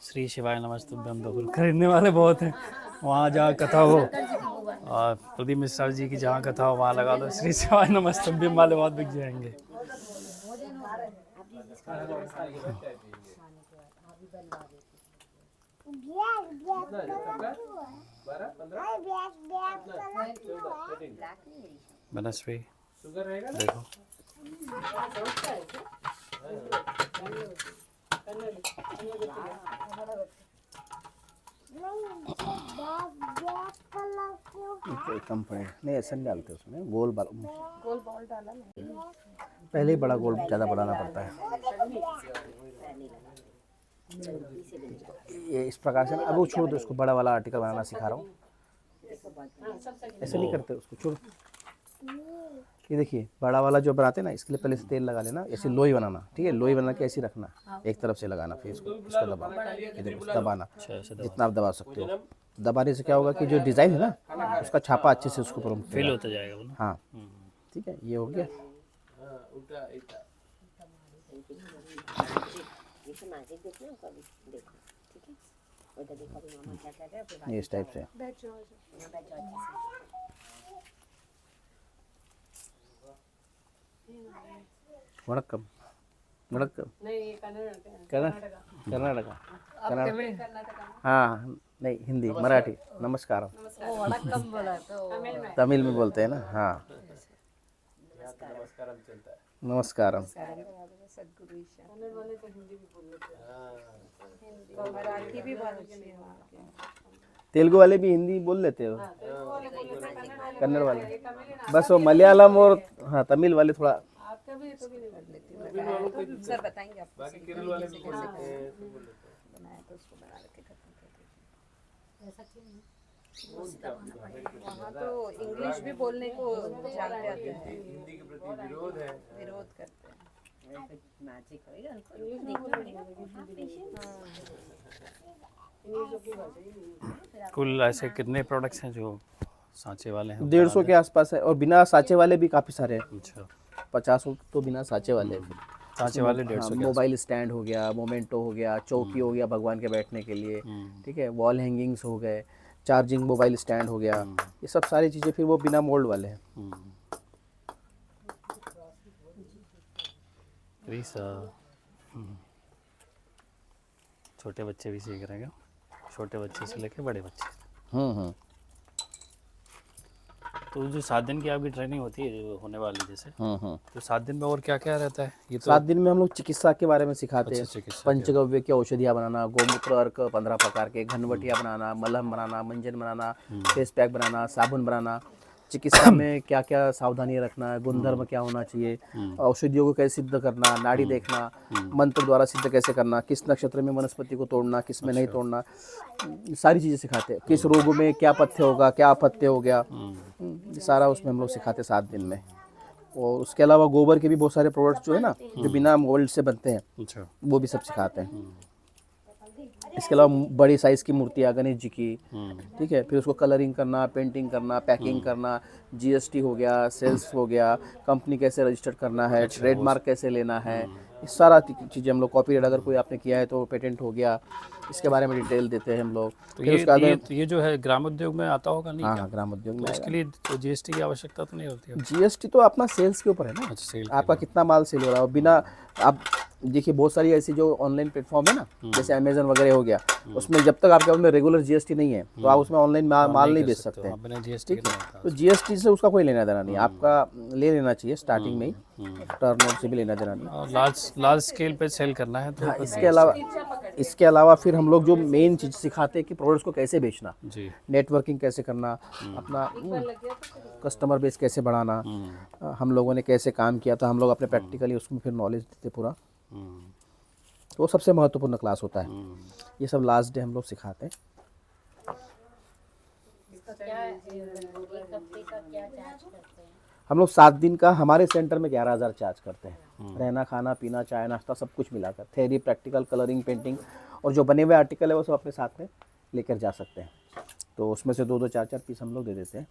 श्री शिवाय नमस्तुभ्यम बकुल खरीदने वाले बहुत हैं। वहाँ जहाँ कथा हो, और प्रदीप मिश्रा जी की जहाँ कथा हो वहाँ लगा लो श्री शिवाय नमस्तुभ्यम वाले, बहुत बिक जाएंगे। बनस्वी शुगर रहेगा ना? देखो, कम पड़े नहीं, ऐसा नहीं डालते उसमें, गोल बॉल डाला ना। पहले ही बड़ा गोल ज़्यादा बढ़ाना पड़ता है। ये इस प्रकार से ना, अब वो छोड़ दो, इसको बड़ा वाला आर्टिकल बनाना सिखा रहा हूँ। ऐसे नहीं करते उसको, छोड़। ये देखिए बड़ा वाला जो बनाते हैं ना, इसके लिए पहले से तेल लगा लेना, ऐसे लोई बनाना, ठीक है, लोई बना के ऐसे ही रखना, एक तरफ से लगाना, फिर इसको दबाना, ये देखो दबाना, जितना आप दबा सकते हो। दबाने से क्या होगा कि जो डिज़ाइन है ना उसका छापा अच्छे से उसके ऊपर फील होता जाएगा वो ना। हाँ ठीक है, ये हो गया। इसे मैजिक देखना है कभी, देखो ठीक है, उधर देखो अभी मामा क्या कर रहे हैं, फिर ये इस टाइप से बैठ जाओ अच्छे से। वणक्कम वणक्कम नहीं ये कर्नाटक है। कर्नाटका हाँ नहीं, हिंदी मराठी नमस्कार तमिल में बोलते हैं ना। हाँ नमस्कारम। सदगुरु ईशा वाले तो हिंदी भी बोल लेते हैं, मराठी भी बहुत अच्छी है। तेलुगु वाले भी हिंदी बोल लेते हो, कन्नड़ वाले बस, वो मलयालम और हाँ तमिल वाले थोड़ा। आपका भी तो भी नहीं कर लेती तो सर बताएंगे आपको बाकी केरल वाले भी बनाया तो उसको बना के खत्म कर देते। ऐसा क्यों है? वहाँ तो इंग्लिश भी बोलने को जानते आते हैं, हिंदी के प्रति विरोध है, विरोध करते हैं। मैजिक होएगा उनको देखना। कुल ऐसे कितने प्रोडक्ट्स हैं जो सांचे वाले हैं? 150 के आसपास है, और बिना साँचे वाले भी काफ़ी सारे हैं। अच्छा, 50 तो बिना साँचे वाले हैं। सांचे वाले 150 के मोबाइल स्टैंड हो गया, मोमेंटो हो गया, चौकी हो गया भगवान के बैठने के लिए, ठीक है, वॉल हैंगिंग्स हो गए, चार्जिंग मोबाइल स्टैंड हो गया, ये सब सारी चीज़ें फिर वो बिना मोल्ड वाले हैं। छोटे बच्चे भी सीख रहे हैं, छोटे बच्चे से लेके बड़े बच्चे। तो जो 7 दिन की आपकी ट्रेनिंग होती है जो होने वाली जैसे, तो 7 दिन में और क्या क्या रहता है? ये तो 7 दिन में हम लोग चिकित्सा के बारे में सिखाते हैं। अच्छा, चिकित्सा पंचगव्य की औषधियाँ बनाना, गोमूत्र अर्क 15 प्रकार के, घनवटिया बनाना, मलहम बनाना, मंजन बनाना, फेस पैक बनाना, साबुन बनाना। चिकित्सा में क्या क्या सावधानी रखना है, गुणधर्म क्या होना चाहिए, औषधियों को कैसे सिद्ध करना, नाड़ी देखना, मंत्र द्वारा सिद्ध कैसे करना, किस नक्षत्र में वनस्पति को तोड़ना, किस में नहीं तोड़ना, सारी चीज़ें सिखाते हैं। किस रोग में क्या पथ्य होगा, क्या अपथ्य हो गया, ये सारा उसमें हम लोग सिखाते 7 दिन में। और उसके अलावा गोबर के भी बहुत सारे प्रोडक्ट्स जो है ना जो बिना मोल्ड से बनते हैं, अच्छा, वो भी सब सिखाते हैं। इसके अलावा बड़ी साइज़ की मूर्तियाँ गणेश जी की, ठीक है, फिर उसको कलरिंग करना, पेंटिंग करना, पैकिंग करना, जीएसटी हो गया, सेल्स हो गया, कंपनी कैसे रजिस्टर करना है, ट्रेडमार्क कैसे लेना है, ये सारा चीज़ें हम लोग, कॉपीराइट अगर कोई आपने किया है तो पेटेंट हो गया, इसके बारे में डिटेल देते हैं हम लोग। तो फिर उसके बाद ये जो है ग्राम उद्योग में आता होगा नहीं? हाँ ग्राम उद्योग में इसके लिए तो जीएसटी की आवश्यकता तो नहीं होती है? जीएसटी तो अपना सेल्स के ऊपर है ना, अच्छा, सेल आपका कितना माल सेल हो रहा है। और बिना आप देखिए बहुत सारी ऐसी जो ऑनलाइन प्लेटफॉर्म है ना, जैसे अमेजन वगैरह हो गया, उसमें जब तक आपके में रेगुलर जीएसटी नहीं है तो आप उसमें ऑनलाइन माल नहीं बेच सकते हैं। बिना जीएसटी ठीक है, तो जीएसटी से उसका कोई लेना देना नहीं, आपका ले लेना चाहिए स्टार्टिंग में ही, टर्नओवर से भी लेना देना नहीं। और लार्ज स्केल पे सेल करना है तो हाँ, इसके अलावा फिर हम लोग जो मेन चीज़ सिखाते हैं कि प्रोडक्ट्स को कैसे बेचना, जी, नेटवर्किंग कैसे करना, अपना कस्टमर बेस कैसे बढ़ाना, हम लोगों ने कैसे काम किया था, हम लोग अपने प्रैक्टिकली उसमें फिर नॉलेज देते पूरा। तो वो सबसे महत्वपूर्ण क्लास होता है। ये सब लास्ट डे हम लोग सिखाते हैं। हम लोग 7 दिन का हमारे सेंटर में 11,000 चार्ज करते हैं, रहना खाना पीना चाय नाश्ता सब कुछ मिलाकर, थेरी प्रैक्टिकल कलरिंग पेंटिंग, और जो बने हुए आर्टिकल है वो सब अपने साथ में लेकर जा सकते हैं। तो उसमें से 2-2 4-4 पीस हम लोग दे देते हैं।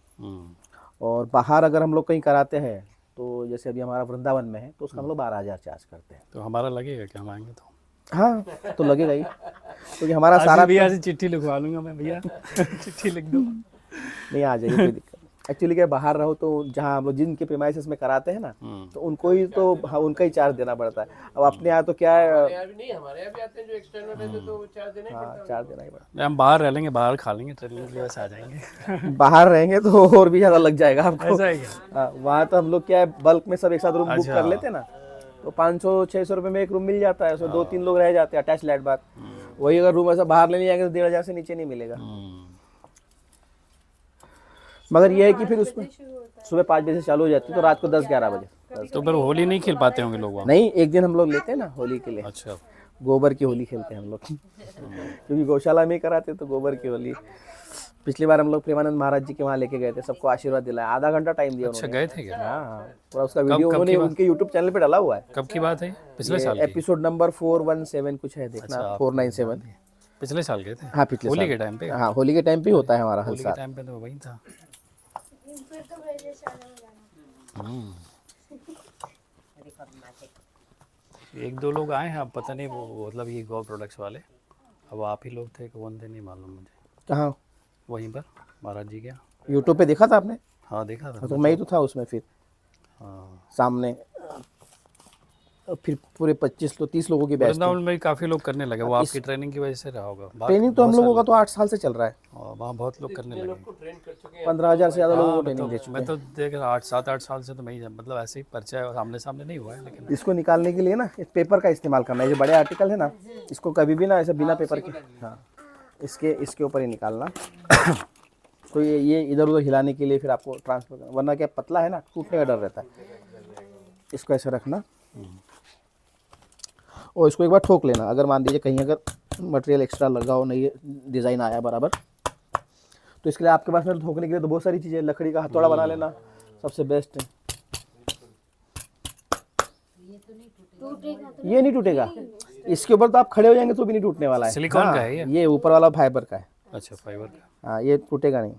और बाहर अगर हम लोग कहीं कराते हैं तो जैसे अभी हमारा वृंदावन में है तो उसका हम लोग 12,000 चार्ज करते हैं। तो हमारा लगेगा क्या, हम आएंगे तो? हाँ तो लगेगा ही, क्योंकि हमारा सारा भैया से चिट्ठी लिखवा लूंगा मैं, भैया चिट्ठी लिख दो। नहीं आ जाएगी, कोई दिक्कत नहीं। एक्चुअली क्या, बाहर रहो तो जहाँ हम लोग जिनके प्रीमाइसेस में कराते हैं ना तो उनको ही तो उनका ही चार्ज देना पड़ता है। अब अपने यहाँ तो क्या है, यहाँ भी नहीं, हमारे यहाँ भी आते हैं जो एक्सटर्नल रहते हैं तो वो चार्ज देना ही पड़ता है। चार्ज देना ही पड़ता हम बाहर रह लेंगे, बाहर खा लेंगे, ट्रेनिंग के लिए बस आ जाएंगे। है। बाहर रहेंगे तो और भी ज़्यादा लग जाएगा आपको। ऐसा है क्या? हाँ, वहाँ तो हम लोग क्या है, बल्क में सब एक साथ रूम बुक अच्छा। कर लेते हैं ना, तो 500-600 रुपये में एक रूम मिल जाता है, उसमें 2-3 लोग रह जाते हैं, अटैच लाइट बात। वही अगर रूम ऐसा बाहर लेने जाएंगे तो 1,500 से नीचे नहीं मिलेगा। मगर ये है कि फिर उसमें सुबह 5 बजे से चालू हो जाती है तो रात को 10-11 बजे। तो फिर होली नहीं खेल पाते होंगे लोग वहाँ? नहीं, एक दिन हम लोग लेते हैं ना होली के लिए, अच्छा, गोबर की होली खेलते हैं हम लोग क्योंकि गौशाला में ही कराते तो गोबर की होली। पिछली बार हम लोग प्रेमानंद महाराज जी के वहाँ लेके गए थे, सबको आशीर्वाद दिलाया, आधा घंटा टाइम दिया अच्छा, उन्होंने। गए थे क्या? हाँ, पूरा उसका वीडियो उन्होंने उनके यूट्यूब चैनल पे डाला हुआ है। कब की बात है? पिछले साल की? एपिसोड नंबर 417 कुछ है, देखना। अच्छा, 497। पिछले साल गए थे? हाँ, पिछले होली साल के टाइम पे? हाँ, होली के टाइम पे होता है हमारा हर होली के साल। टाइम पे तो वही था। एक दो लोग आए हैं, अब पता नहीं वो मतलब ये गो प्रोडक्ट्स वाले, अब आप ही लोग थे, कौन थे नहीं मालूम मुझे। कहाँ? वहीं पर महाराज जी के यहाँ। यूट्यूब पे देखा था आपने? हाँ, देखा था। तो मैं ही तो था उसमें फिर हाँ, सामने। फिर पूरे 30 लोगों की बैच। वृंदावन में काफ़ी लोग करने लगे, वो आपकी ट्रेनिंग की वजह से रहा होगा। ट्रेनिंग तो हम लोगों का तो 8 साल से चल रहा है। वहाँ बहुत लोग करने लगे। 15,000 से ज़्यादा लोगों को हाँ, ट्रेनिंग दे चुके मैं तो देख रहा 8 साल से तो मैं ही मतलब ऐसे ही परिचय सामने सामने नहीं हुआ है, लेकिन इसको निकालने के लिए ना इस पेपर का इस्तेमाल करना है। जो बड़े आर्टिकल है ना, इसको कभी भी ना ऐसे बिना पेपर के, हाँ, इसके ऊपर ही निकालना। तो ये इधर उधर हिलाने के लिए फिर आपको ट्रांसफर करना, वरना क्या पतला है ना, टूटने का डर रहता है। इसको ऐसे रखना और इसको एक बार ठोक लेना। अगर मान दीजिए कहीं अगर मटेरियल एक्स्ट्रा लगा हो, नहीं डिज़ाइन आया बराबर, तो इसके लिए आपके पास में ठोकने के लिए तो बहुत सारी चीज़ें। लकड़ी का हथौड़ा बना लेना सबसे बेस्ट है। ये नहीं टूटेगा, इसके ऊपर तो आप खड़े हो जाएंगे तो भी नहीं टूटने वाला है। सिलिकॉन हाँ, का है ये ऊपर वाला फाइबर का है। अच्छा, फाइबर का। हाँ, ये टूटेगा नहीं।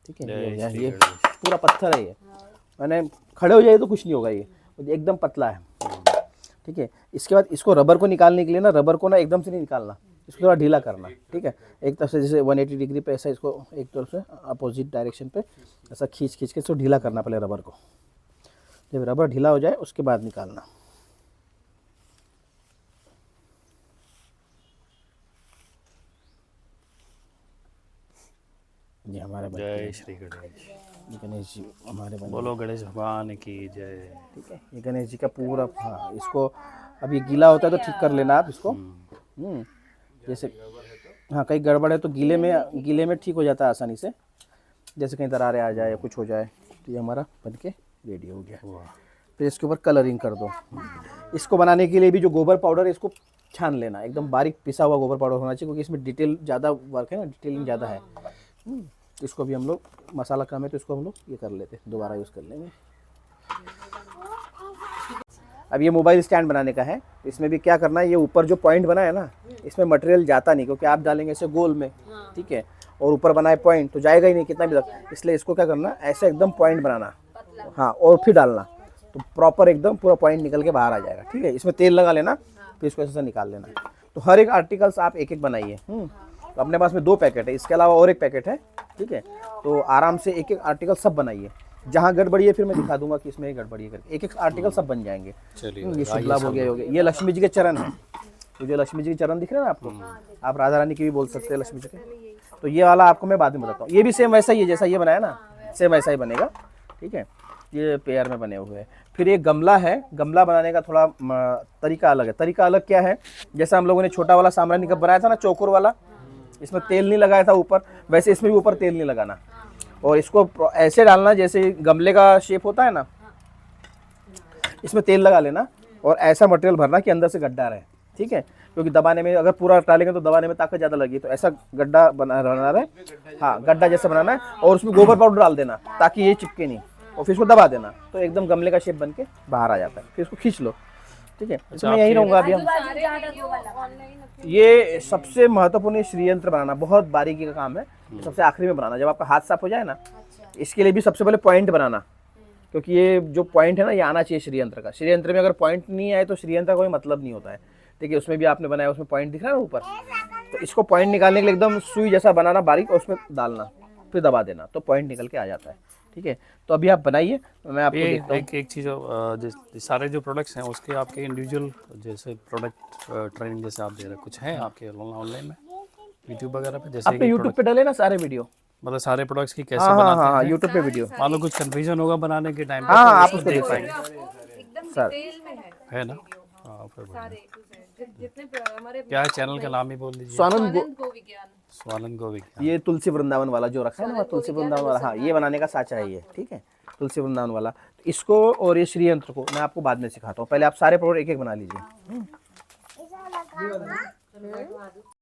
ठीक है, ये पूरा पत्थर है। ये मैंने खड़े हो जाए तो कुछ नहीं होगा, ये एकदम पतला है। ठीक है, इसके बाद इसको रबर को निकालने के लिए ना, रबर को ना एकदम से नहीं निकालना, इसको थोड़ा ढीला करना। ठीक है, एक तरफ से जैसे 180 डिग्री पे ऐसा इसको एक तरफ से अपोजिट डायरेक्शन पे ऐसा खींच के इसको ढीला करना पहले रबर को। जब रबर ढीला हो जाए उसके बाद निकालना। ये हमारे जय श्री गणेश। गणेश जी हमारे बने। बोलो गणेश भगवान की जय। ठीक है, ये गणेश जी का पूरा, हाँ, इसको अब ये गीला होता है तो ठीक कर लेना आप इसको। जैसे हाँ, कहीं गड़बड़ है तो गीले में ठीक हो जाता है आसानी से। जैसे कहीं दरारें आ जाए या कुछ हो जाए तो ये हमारा बन के रेडी हो गया। फिर इसके ऊपर कलरिंग कर दो। इसको बनाने के लिए भी जो गोबर पाउडर है इसको छान लेना, एकदम बारीक पिसा हुआ गोबर पाउडर होना चाहिए, क्योंकि इसमें डिटेल ज़्यादा वर्क है ना, डिटेलिंग ज़्यादा है। इसको भी हम लोग, मसाला कम है तो इसको हम लोग ये कर लेते, दोबारा यूज़ कर लेंगे। अब ये मोबाइल स्टैंड बनाने का है। इसमें भी क्या करना है, ये ऊपर जो पॉइंट बना है ना, इसमें मटेरियल जाता नहीं, क्योंकि आप डालेंगे ऐसे गोल में। ठीक है, और ऊपर बनाए पॉइंट तो जाएगा ही नहीं कितना भी तक। इसलिए इसको क्या करना, ऐसे एकदम पॉइंट बनाना, हाँ, और फिर डालना, तो प्रॉपर एकदम पूरा पॉइंट निकल के बाहर आ जाएगा। ठीक है, इसमें तेल लगा लेना, फिर इसको ऐसे निकाल लेना। तो हर एक आर्टिकल्स आप एक एक बनाइए। तो अपने पास में 2 पैकेट है, इसके अलावा और एक पैकेट है। ठीक है, तो आराम से एक एक आर्टिकल सब बनाइए। जहाँ गड़बड़ी है फिर मैं दिखा दूंगा कि इसमें गड़बड़ी है करके, एक एक आर्टिकल सब बन जाएंगे। ये शुभ लाभ हो गया। ये लक्ष्मी जी के चरण है। तो जो लक्ष्मी जी के चरण दिख रहे हैं ना आपको, आप राधा रानी के भी बोल सकते हैं, लक्ष्मी जी के। तो ये वाला आपको मैं बाद में बताता हूँ। ये भी सेम वैसा ही है जैसा ये बनाया ना, सेम वैसा ही बनेगा। ठीक है, ये पेयर में बने हुए हैं। फिर ये गमला है। गमला बनाने का थोड़ा तरीका अलग है। तरीका अलग क्या है, जैसा हम लोगों ने छोटा वाला साम्राज्य कप बनाया था ना, चौकोर वाला, इसमें तेल नहीं लगाया था ऊपर, वैसे इसमें भी ऊपर तेल नहीं लगाना। और इसको ऐसे डालना जैसे गमले का शेप होता है ना, इसमें तेल लगा लेना और ऐसा मटेरियल भरना कि अंदर से गड्ढा रहे। ठीक है, क्योंकि दबाने में अगर पूरा डालेंगे तो दबाने में ताकत ज़्यादा लगी, तो ऐसा गड्ढा बना रहे। हाँ, गड्ढा जैसा बनाना है और उसमें गोबर पाउडर डाल देना ताकि ये चिपके नहीं, और फिर इसको दबा देना तो एकदम गमले का शेप बन के बाहर आ जाता है। फिर इसको खींच लो। ठीक है, इसमें यही रहूँगा अभी हम। ये सबसे महत्वपूर्ण श्री यंत्र बनाना बहुत बारीकी का काम है। सबसे आखिरी में बनाना, जब आपका हाथ साफ हो जाए ना। इसके लिए भी सबसे पहले पॉइंट बनाना, क्योंकि ये जो पॉइंट है ना, ये आना चाहिए श्री यंत्र का। श्री यंत्र में अगर पॉइंट नहीं आए तो श्री यंत्र का कोई मतलब नहीं होता है। ठीक है, उसमें भी आपने बनाया, उसमें पॉइंट दिख रहा है ना ऊपर, तो इसको पॉइंट निकालने के लिए एकदम सुई जैसा बनाना बारीक, और उसमें डालना, फिर दबा देना तो पॉइंट निकल के आ जाता है। ठीक है, तो अभी आप बनाइए, मैं आपको देखता हूँ। एक चीज़, सारे जो प्रोडक्ट्स हैं उसके आपके इंडिविजुअल जैसे प्रोडक्ट ट्रेनिंग जैसे आप दे रहे हैं, कुछ है आपके ऑनलाइन में यूट्यूब वगैरह पे? जैसे आपने यूट्यूब पे डाले ना सारे वीडियो, मतलब सारे प्रोडक्ट्स की कैसे हाँ बनाते हाँ हैं? यूट्यूब पे वीडियो। मान लो कुछ कंफ्यूजन होगा बनाने के टाइम पे, हाँ, तो आप उसको उसको देख देख पाएंगे, एकदम सर। डिटेल में है है ना? हाँ, फिर बढ़िया। सारे जितने हमारे क्या है चैनल का नाम ही बोल दीजिए। स्वानंद गो विज्ञान। स्वानंद गोविक। ये तुलसी वृंदावन वाला जो रखा है ना, तुलसी वृंदावन वाला, हाँ, ये बनाने का साचा है ये। ठीक है, तुलसी वृंदावन वाला। इसको और ये श्री यंत्र को मैं आपको बाद में सिखाता हूँ, पहले आप सारे प्रोडक्ट एक एक बना लीजिए। बैठवा दो